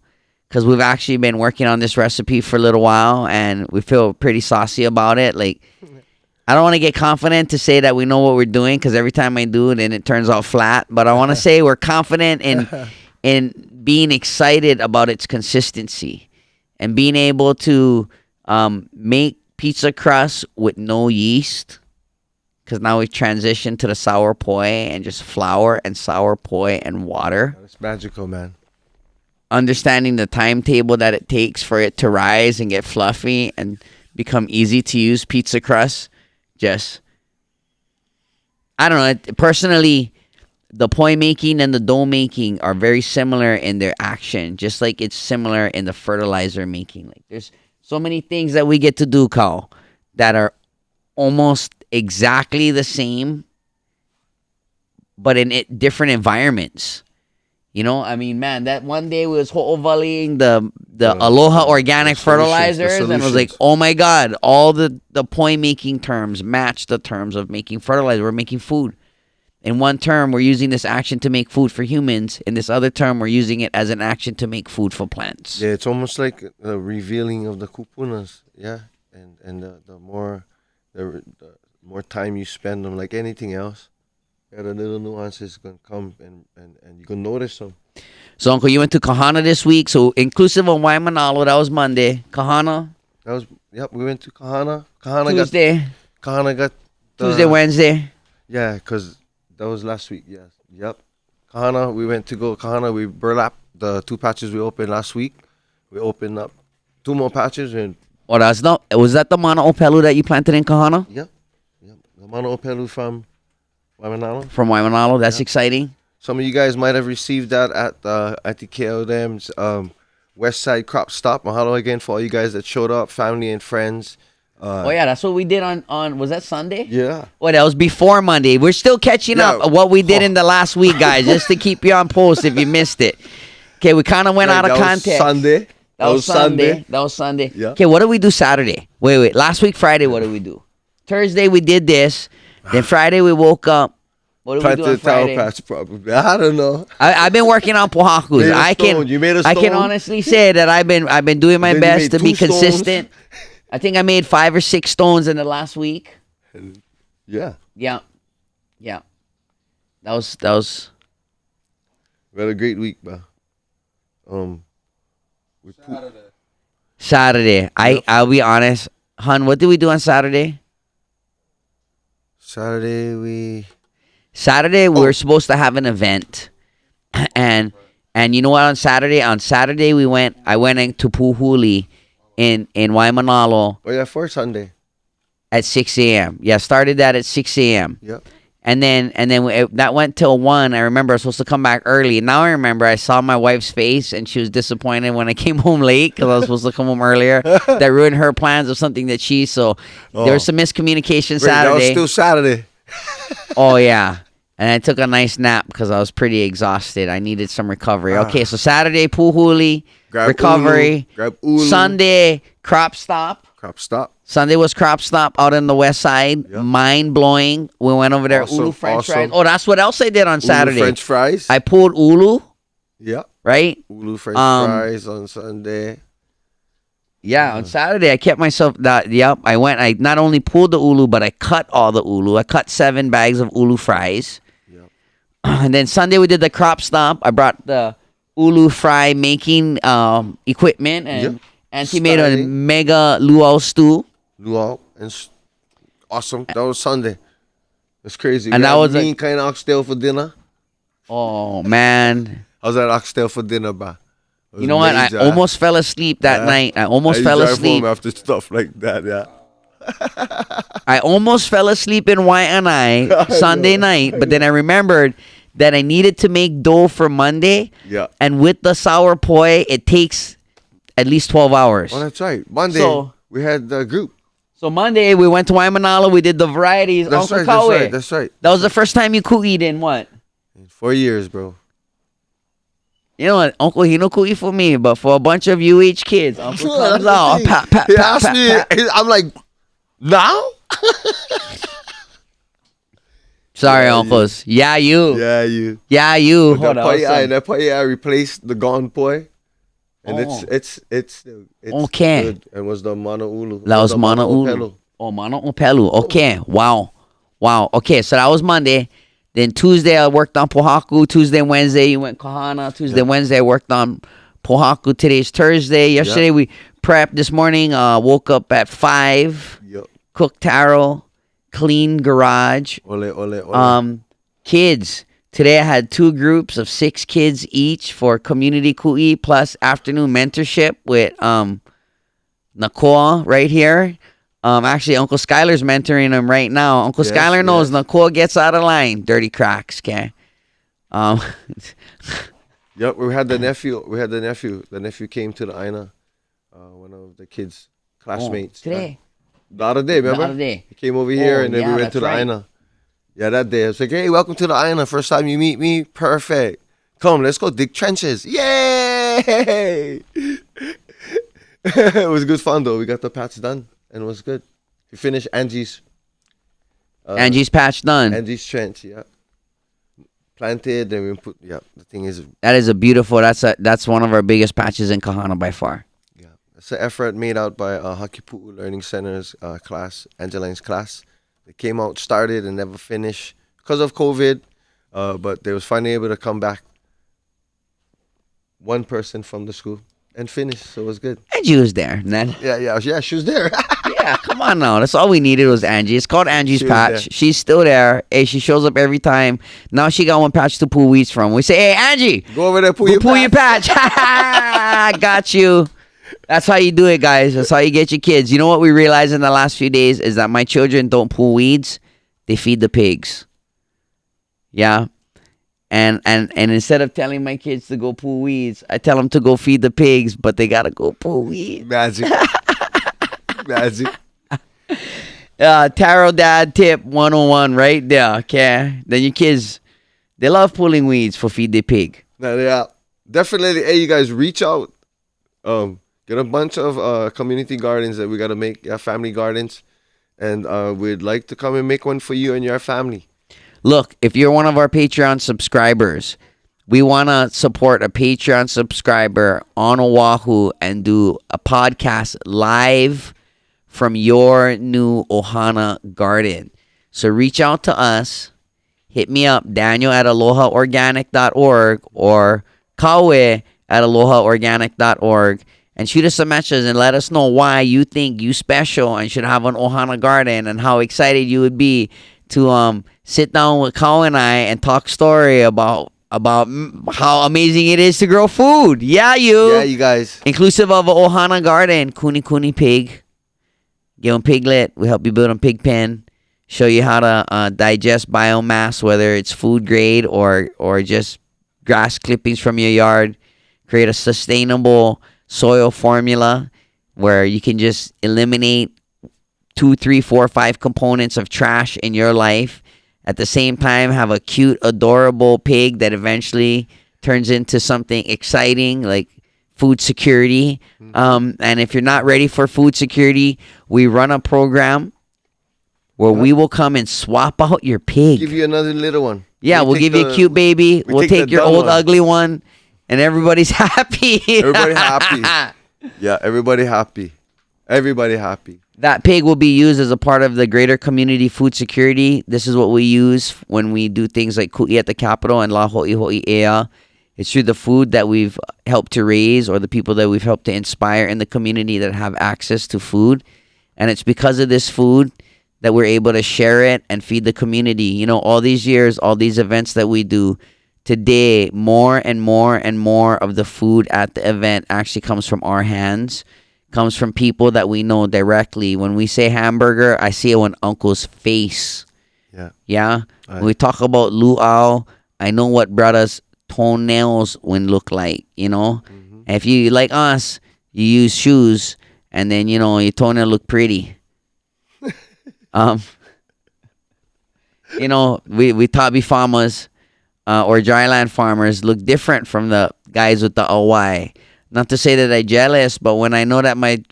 because we've actually been working on this recipe for a little while, and we feel pretty saucy about it. Like, I don't want to get confident to say that we know what we're doing, because every time I do it, then it turns out flat. But I want to say we're confident in being excited about its consistency and being able to make pizza crust with no yeast, because now we've transitioned to the sour poi and just flour and sour poi and water. That's magical, man. Understanding the timetable that it takes for it to rise and get fluffy and become easy to use pizza crust. Just, I don't know. Personally, the poi making and the dough making are very similar in their action, just like it's similar in the fertilizer making. Like, there's so many things that we get to do, Kyle, that are almost exactly the same, but in different environments. Man, that one day we was ho'ovaling the Aloha organic fertilizers, and it was like, oh my God, all the poi making terms match the terms of making fertilizer. We're making food. In one term, we're using this action to make food for humans. In this other term, we're using it as an action to make food for plants. Yeah, it's almost like a revealing of the kupunas. Yeah, and the more time you spend them, like anything else, the little nuances gonna come and you gonna notice them. So, Uncle, you went to Kahana this week. So, inclusive of Waimanalo, that was Monday. Kahana. We went to Kahana. Tuesday. Kahana got Tuesday, Wednesday. Yeah, because that was last week. Yes. Yep. Kahana, we went to go Kahana. We burlapped the 2 patches we opened last week. We opened up 2 more patches and Oh, was that the mana opelu that you planted in Kahana? Yep. The Mana Opelu from Waimanalo. From Waimanalo? That's exciting. Some of you guys might have received that at the KLM's West Side Crop Stop. Mahalo again for all you guys that showed up, family and friends. Oh yeah, that's what we did on was that Sunday? Yeah. Well, that was before Monday. We're still catching up what we did in the last week, guys, just to keep you on post if you missed it. Okay, we kind of went out of context. Sunday. That was Sunday. That was Sunday. Yeah. Okay, what did we do Saturday? Wait. Last week, Friday, what did we do? Thursday, we did this. Then Friday, we woke up. What did we do on Friday? Patch, probably. I don't know. I've been working on pohakus. You made a stone. I can honestly say that I've been doing my best to be consistent. I think I made 5 or 6 stones in the last week. Yeah. Yeah. That was. We had a great week, bro. Saturday. Yep. I'll be honest, hun. What did we do on Saturday? Saturday we were supposed to have an event, and you know what? On Saturday I went into Puhuli in Waimanalo. Oh yeah, for Sunday. At 6 a.m. Yeah, started that at 6 a.m. Yep. And then that went till 1. I remember I was supposed to come back early. Now I remember I saw my wife's face and she was disappointed when I came home late because I was supposed to come home earlier. That ruined her plans of something that there was some miscommunication Saturday. That was still Saturday. Oh, yeah. And I took a nice nap because I was pretty exhausted. I needed some recovery. Okay, so Saturday, Puhuli, recovery. Grab ulu. Sunday, crop stop. Sunday was crop stop out in the west side. Yep. Mind blowing. We went over there. Ulu French fries. Oh, that's what else I did on Saturday. Ulu French fries. I pulled ulu. Yeah. Right? Ulu French fries on Sunday. Yeah, on Saturday I kept myself I not only pulled the ulu, but I cut all the ulu. I cut 7 bags of ulu fries. Yep. And then Sunday we did the crop stop. I brought the ulu fry making equipment, and Auntie made a mega luau stew. Luau, and awesome. That was Sunday. That's crazy. And that was mean kind of oxtail for dinner. Oh man, I was at oxtail for dinner, bro. You know what? I almost fell asleep that night. I almost fell asleep after stuff like that. Yeah. I almost fell asleep in Waianae Sunday night, but then I remembered that I needed to make dough for Monday. Yeah. And with the sour poi, it takes at least 12 hours. Oh, that's right. Monday, we had the group. So Monday, we went to Waimanalo. We did the varieties. That's Uncle right, Kaue. that's right. That was the first time you ku'i'd in what? In 4 years, bro. You know what? Uncle, he no ku'i for me, but for a bunch of UH kids, Uncle comes out. He asked me, I'm like, now? Sorry, uncles. Yeah, you. Yeah, you. Yeah, you. Hold on. That poi I replaced the gone poi. And it's okay. Good. And was the mana ulu. That was mana ulu. Oh, mana opelu. Okay. Wow. Okay, so that was Monday. Then Tuesday I worked on pohaku. Tuesday and Wednesday you went kahana. Tuesday and Wednesday I worked on pohaku. Today's Thursday. Yesterday we prepped. This morning woke up at 5. Yep. Cooked taro. Cleaned garage. Ole. Kids. Today I had 2 groups of 6 kids each for community ku'i plus afternoon mentorship with Nakoa right here. Actually, Uncle Skylar's mentoring him right now. Uncle Skylar knows Nakoa gets out of line. Dirty cracks, okay? Yep, we had the nephew. The nephew came to the Aina. One of the kids' classmates. Today. The other day, remember? The other day. He came over here and then we went to the Aina. Yeah, that day. I was like, hey, welcome to the Aina. First time you meet me? Perfect. Come, let's go dig trenches. Yay! It was good fun, though. We got the patch done, and it was good. We finished Angie's patch done. Angie's trench, yeah. Planted, and we put, the thing is... That is a beautiful, that's one of our biggest patches in Kahana by far. Yeah. It's an effort made out by Ahupuaa Learning Center's class, Angeline's class. They came out, started, and never finished because of COVID, but they was finally able to come back. One person from the school and finish, so it was good. Angie was there, man. Yeah, she was there. Yeah, come on now. That's all we needed was Angie. It's called Angie's Patch. She's still there. Hey, she shows up every time. Now she got one patch to pull weeds from. We say, hey, Angie. Go over there, pull your patch. I got you. That's how you do it, guys. That's how you get your kids. You know what we realized in the last few days is that my children don't pull weeds. They feed the pigs. Yeah. And instead of telling my kids to go pull weeds, I tell them to go feed the pigs, but they got to go pull weeds. Magic. Magic. Taro dad tip 101 right there, okay? Then your kids, they love pulling weeds for feed their pig. Yeah. Definitely, hey, you guys, reach out. Get a bunch of community gardens that we got to make, family gardens. And we'd like to come and make one for you and your family. Look, if you're one of our Patreon subscribers, we want to support a Patreon subscriber on Oahu and do a podcast live from your new Ohana garden. So reach out to us. Hit me up, Daniel at alohaorganic.org or Kaue at alohaorganic.org, and shoot us some messages and let us know why you think you special and should have an Ohana garden and how excited you would be to sit down with Kaue and I and talk story about how amazing it is to grow food. Yeah, you guys. Inclusive of an Ohana garden, Kuni pig. Give them piglet. We help you build a pig pen. Show you how to digest biomass, whether it's food grade or just grass clippings from your yard. Create a sustainable soil formula where you can just eliminate 2, 3, 4, 5 components of trash in your life. At the same time, have a cute, adorable pig that eventually turns into something exciting like food security. And if you're not ready for food security, we run a program where we will come and swap out your pig. Give you another little one. Yeah, we'll give you a cute baby. We'll take your old ugly one, and everybody's happy. Everybody happy. Yeah, everybody happy. Everybody happy. That pig will be used as a part of the greater community food security. This is what we use when we do things like ku'i at the Capitol and la ho'i ea. It's through the food that we've helped to raise or the people that we've helped to inspire in the community that have access to food. And it's because of this food that we're able to share it and feed the community. You know, all these years, all these events that we do, today, more and more and more of the food at the event actually comes from our hands, comes from people that we know directly. When we say hamburger, I see it on Uncle's face. Yeah. Yeah? When we talk about luau, I know what brother's toenails would look like, you know? And if you, like us, you use shoes, and then, you know, your toenail look pretty. You know, we tabi farmers or dryland farmers look different from the guys with the awai. Not to say that I'm jealous, but when I know that my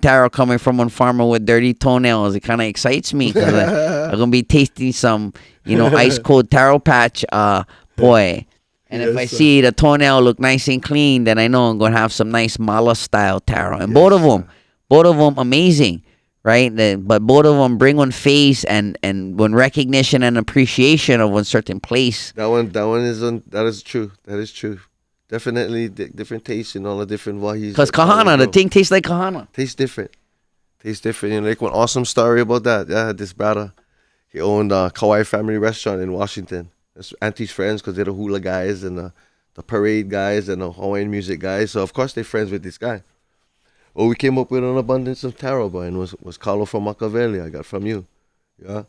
taro coming from one farmer with dirty toenails, it kind of excites me because I'm gonna be tasting some, you know, ice cold taro patch boy. And if I see the toenail look nice and clean, then I know I'm gonna have some nice mala style taro. And both of them amazing. Right, but both of them bring one face and one recognition and appreciation of one certain place. That is true. That is true. Definitely different tastes in all the different wahis. Because kahana, the thing tastes like kahana. Tastes different. You know, like one awesome story about that. Yeah, this brother, he owned a Kauai family restaurant in Washington. It's Auntie's friends because they're the hula guys and the parade guys and the Hawaiian music guys. So of course they're friends with this guy. Well, we came up with an abundance of taro, boy, and was Kalo from Machiavelli I got from you. Yeah?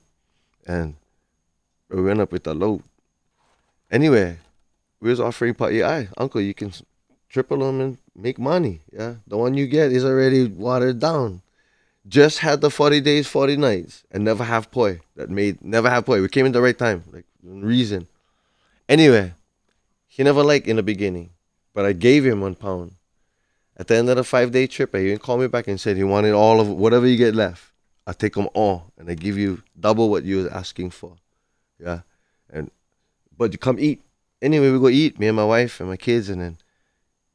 And we went up with a load. Anyway, we was offering pa'i'ai. Uncle, you can triple them and make money. Yeah? The one you get is already watered down. Just had the 40 days, 40 nights, and never have poi. Never have poi. We came in the right time, like, reason. Anyway, he never liked in the beginning, but I gave him 1 pound. At the end of the 5-day trip, he called me back and said he wanted all of whatever you get left. I'll take them all, and I give you double what you was asking for. Yeah, but you come eat. Anyway, we go eat, me and my wife and my kids, and then,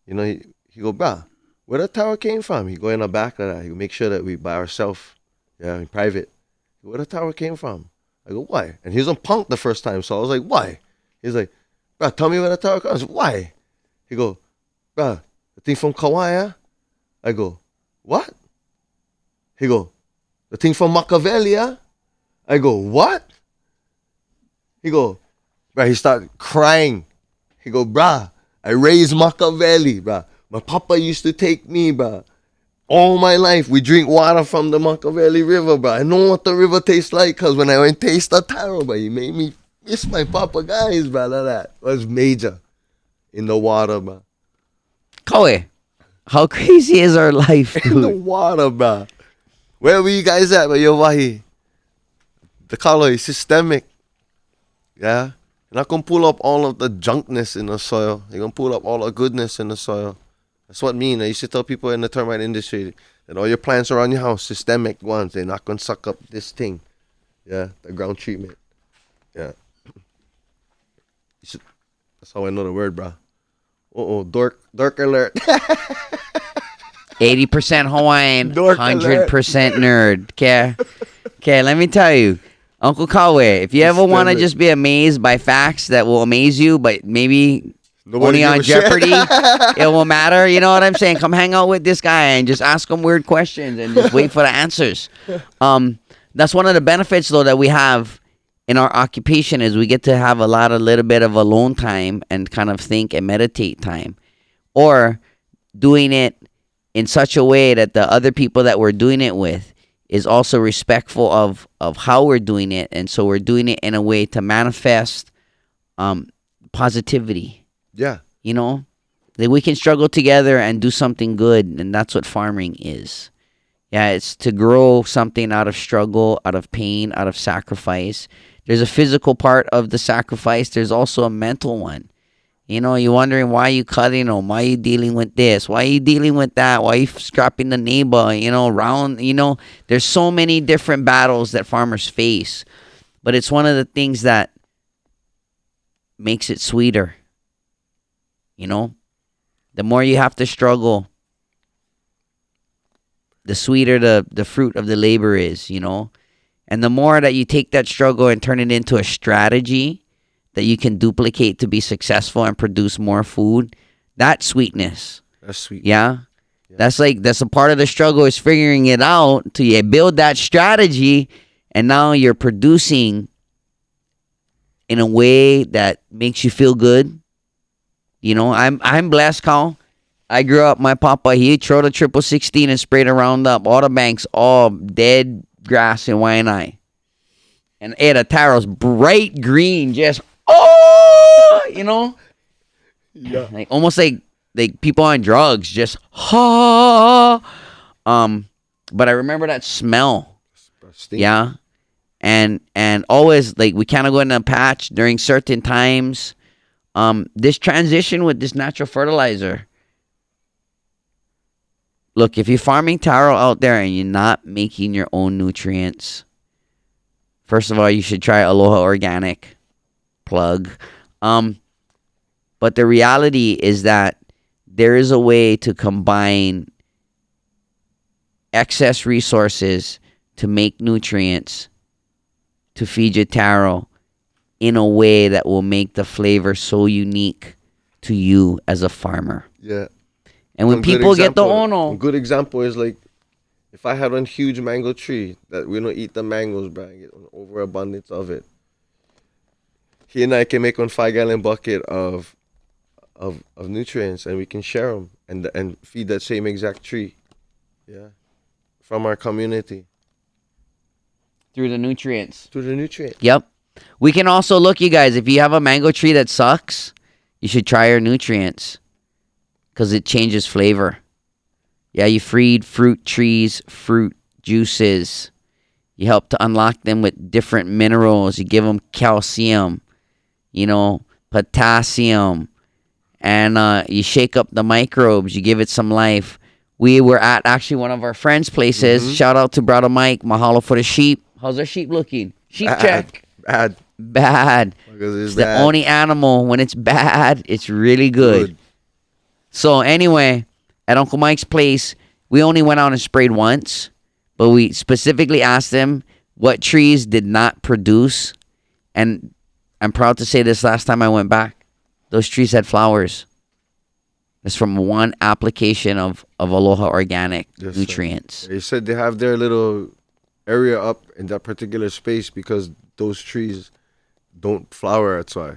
you know, he go, "Bah, where the tower came from?" He go in the back of that. He make sure that we by ourselves, yeah, in private. Where the tower came from? I go, "Why?" And he was on punk the first time, so I was like, "Why?" He's like, "Bah, tell me where the tower comes." Why? He go, "Bah, the thing from Kauai." I go, "What?" He go, "The thing from Machiavelli." I go, "What?" He go, bruh, he started crying. He go, "Bruh, I raised Machiavelli, bruh. My papa used to take me, bruh. all my life, we drink water from the Makaveli River, bro. I know what the river tastes like, because when I went taste the taro, bro, it made me miss my papa guys, bro. That was major in the water, bro. Kaue, how crazy is our life, In the dude? water, bro. Where were you guys at, bro? Yo, Wahi? The Kalo is systemic. Yeah? You're not going to pull up all of the junkness in the soil. You're going to pull up all the goodness in the soil. That's what I mean. I used to tell people in the termite industry that all your plants around your house, systemic ones, they're not going to suck up this thing. Yeah, the ground treatment. Yeah. That's how I know the word, bro. Dork alert. 80% Hawaiian, Dork 100% nerd. Okay, let me tell you. Uncle Kaue, if you ever want to just be amazed by facts that will amaze you, but maybe Nobody only give on a shit. Jeopardy, it won't matter. You know what I'm saying? Come hang out with this guy and just ask him weird questions and just wait for the answers. That's one of the benefits, though, that we have in our occupation is we get to have little bit of alone time and kind of think and meditate time. Or doing it in such a way that the other people that we're doing it with is also respectful of how we're doing it. And so we're doing it in a way to manifest positivity. Yeah. You know, that we can struggle together and do something good, and that's what farming is. Yeah, it's to grow something out of struggle, out of pain, out of sacrifice. There's a physical part of the sacrifice. There's also a mental one. You know, you're wondering why you cutting them, why you dealing with this, why you dealing with that, why you scrapping the neighbor, there's so many different battles that farmers face. But it's one of the things that makes it sweeter. You know, the more you have to struggle, the sweeter the fruit of the labor is, And the more that you take that struggle and turn it into a strategy that you can duplicate to be successful and produce more food, that's sweetness. That's sweet. Yeah? That's a part of the struggle is figuring it out till you build that strategy, and now you're producing in a way that makes you feel good. I'm blessed, Carl. I grew up, my papa, he threw the 16 and sprayed a Roundup. All the banks, all dead grass in Waianae. And the taro's bright green, just, Yeah. like almost like people on drugs, just, But I remember that smell. Yeah. And always, like, we kind of go in a patch during certain times. This transition with this natural fertilizer. Look, if you're farming taro out there and you're not making your own nutrients, first of all, you should try Aloha Organic. Plug. But the reality is that there is a way to combine excess resources to make nutrients to feed your taro in a way that will make the flavor so unique to you as a farmer. Yeah. And when people get the ono. A good example is like, if I had one huge mango tree that we don't eat the mangoes, bro, and get an overabundance of it, he and I can make 1 5-gallon bucket of nutrients, and we can share them and feed that same exact tree. Yeah. From our community. Through the nutrients. Yep. We can also look, you guys, if you have a mango tree that sucks, you should try our nutrients because it changes flavor. Yeah, you feed fruit trees, fruit juices. You help to unlock them with different minerals. You give them calcium, potassium, and you shake up the microbes. You give it some life. We were at actually one of our friends' places. Mm-hmm. Shout out to Brother Mike. Mahalo for the sheep. How's our sheep looking? Sheep check. Bad. It's the only animal, when it's bad, it's really good. So anyway, at Uncle Mike's place, we only went out and sprayed once, but we specifically asked them what trees did not produce. And I'm proud to say this, last time I went back, those trees had flowers. It's from one application of Aloha Organic nutrients. They said they have their little area up in that particular space because those trees don't flower, that's why.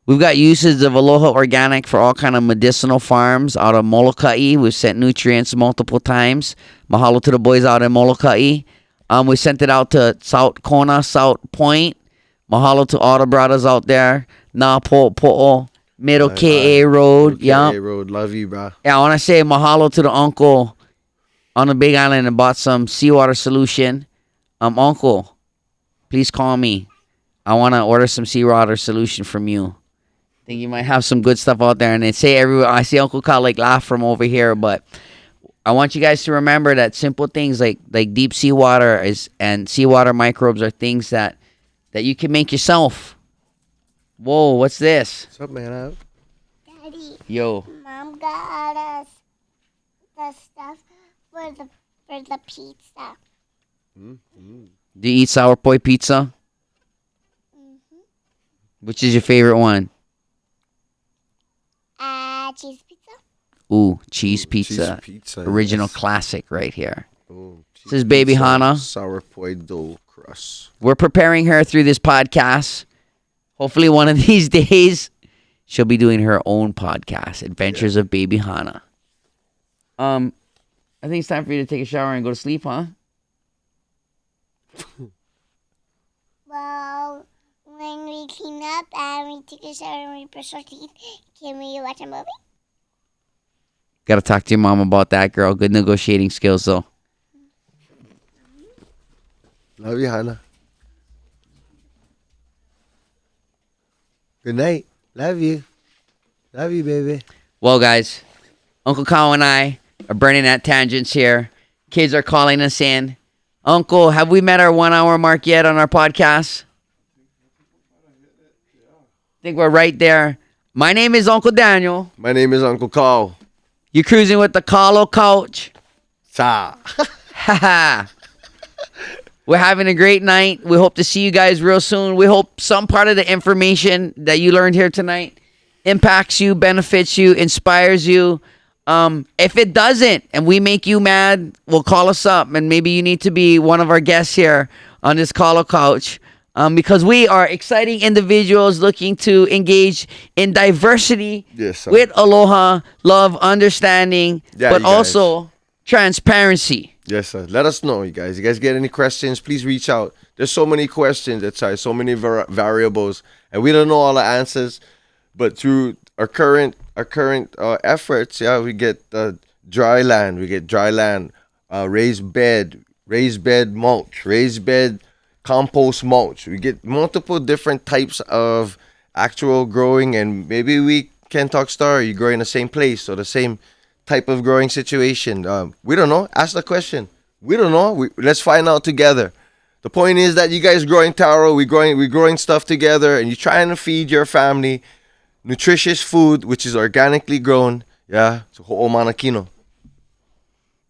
We've got uses of Aloha Organic for all kind of medicinal farms out of Molokai. We've sent nutrients multiple times. Mahalo to the boys out in Molokai. We sent it out to South Kona, South Point. Mahalo to all the brothers out there. Na Po'o, Middle KA Road. Yeah. KA Road. Love you, bro. Yeah, I want to say mahalo to the uncle on the Big Island and bought some seawater solution. Uncle, please call me. I want to order some seawater solution from you. Think you might have some good stuff out there. And they say everyone, I see Uncle Kyle like laugh from over here, but I want you guys to remember that simple things like deep seawater and seawater microbes are things that you can make yourself. Whoa, what's this? What's up, man? Daddy. Yo. Mom got us the stuff for the pizza. Mm-hmm. Do you eat sourpoi pizza? Mm-hmm. Which is your favorite one? Cheese pizza. Ooh, cheese pizza. Cheese pizza. Original Yes. classic right here. Oh, This is Baby pizza, Hana. Sourpoi dough crust. We're preparing her through this podcast. Hopefully one of these days she'll be doing her own podcast, Adventures of Baby Hana. I think it's time for you to take a shower and go to sleep, huh? Well, when we clean up and we take a shower and we brush our teeth, can we watch a movie? Gotta talk to your mom about that, girl. Good negotiating skills, though. Love you, Hana. Good night. Love you. Love you, baby. Well, guys, Uncle Kyle and I are burning at tangents here. Kids are calling us in. Uncle, have we met our 1 hour mark yet on our podcast? I think we're right there. My name is Uncle Daniel. My name is Uncle Kyle. You're cruising with the Kalo couch. Sa. Haha. We're having a great night. We hope to see you guys real soon. We hope some part of the information that you learned here tonight impacts you, benefits you, inspires you. If it doesn't and we make you mad, well, call us up and maybe you need to be one of our guests here on this Kalo couch. Because we are exciting individuals looking to engage in diversity with aloha, love, understanding, but also transparency. Yes, sir. Let us know, you guys. You guys get any questions, please reach out. There's so many questions outside, so many variables, and we don't know all the answers. But through our current efforts, we get dry land. We get dry land, raised bed mulch, raised bed compost mulch. We get multiple different types of actual growing, and maybe we can talk star. You grow in the same place or the same type of growing situation. We don't know. Ask the question. We don't know. Let's find out together. The point is that you guys growing taro, we're growing stuff together, and you're trying to feed your family nutritious food, which is organically grown. Yeah, so ho'omana kino.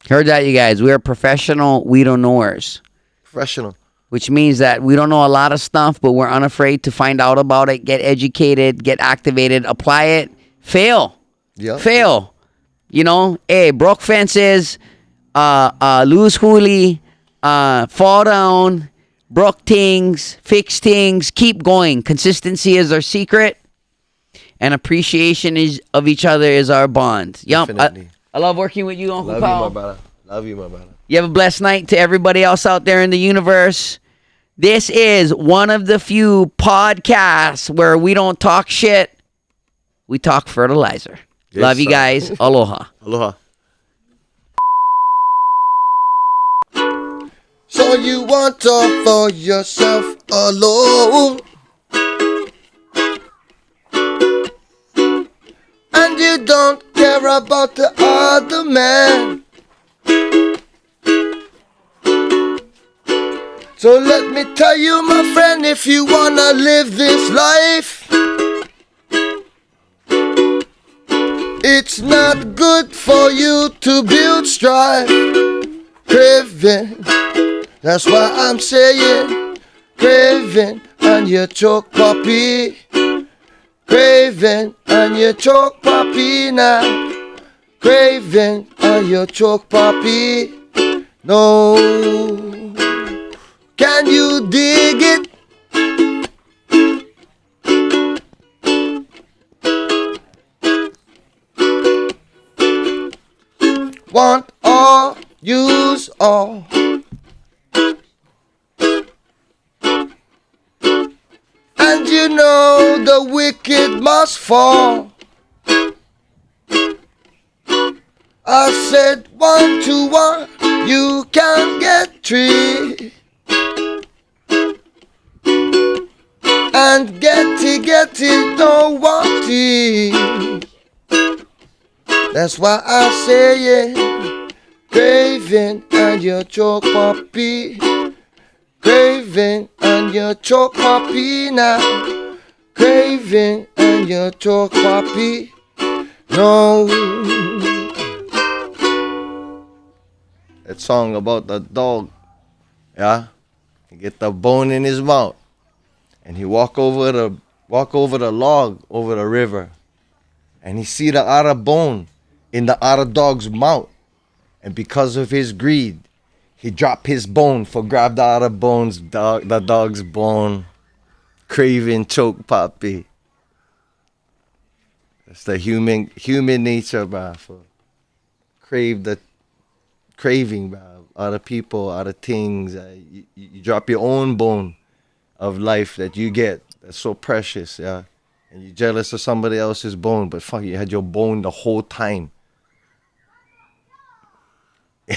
Heard that, you guys? We are professional we don't knowers. Professional. Which means that we don't know a lot of stuff, but we're unafraid to find out about it, get educated, get activated, apply it, fail. Yeah. Fail. You know, hey, broke fences, lose huli, fall down, broke things, fix things, keep going. Consistency is our secret, and appreciation of each other is our bond. Yup. I love working with you, Uncle Kyle. Love you, my brother. Love you, my brother. You have a blessed night to everybody else out there in the universe. This is one of the few podcasts where we don't talk shit. We talk fertilizer. Yes, love you guys. Aloha. Aloha. So you want to for yourself alone, and you don't care about the other man. So let me tell you, my friend, if you wanna live this life, it's not good for you to build strife, craving. That's why I'm saying, craving and you choke puppy, craving and you choke puppy now, craving and you choke puppy. No. Can you dig it? want all, use all. And you know the wicked must fall. I said 1 to 1, you can get 3. And get it, don't want it. That's why I say it. Craving and your choke puppy. Craving and your choke puppy now. Craving and your choke puppy. No. That song about the dog. Yeah? He get the bone in his mouth. And he walk over the log over the river. And he see the other bone in the other dog's mouth. And because of his greed, he drop his bone for grab the other the dog's bone. Craving choke puppy. That's the human nature, bro. For craving, bro. Other people, other things. You drop your own bone of life that you get. That's so precious, yeah. And you're jealous of somebody else's bone, but fuck, you had your bone the whole time.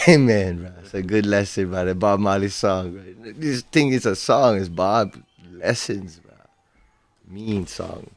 Amen, bro. It's a good lesson, bro. The Bob Marley song, bro. This thing is a song. It's Bob lessons, bro. Mean song.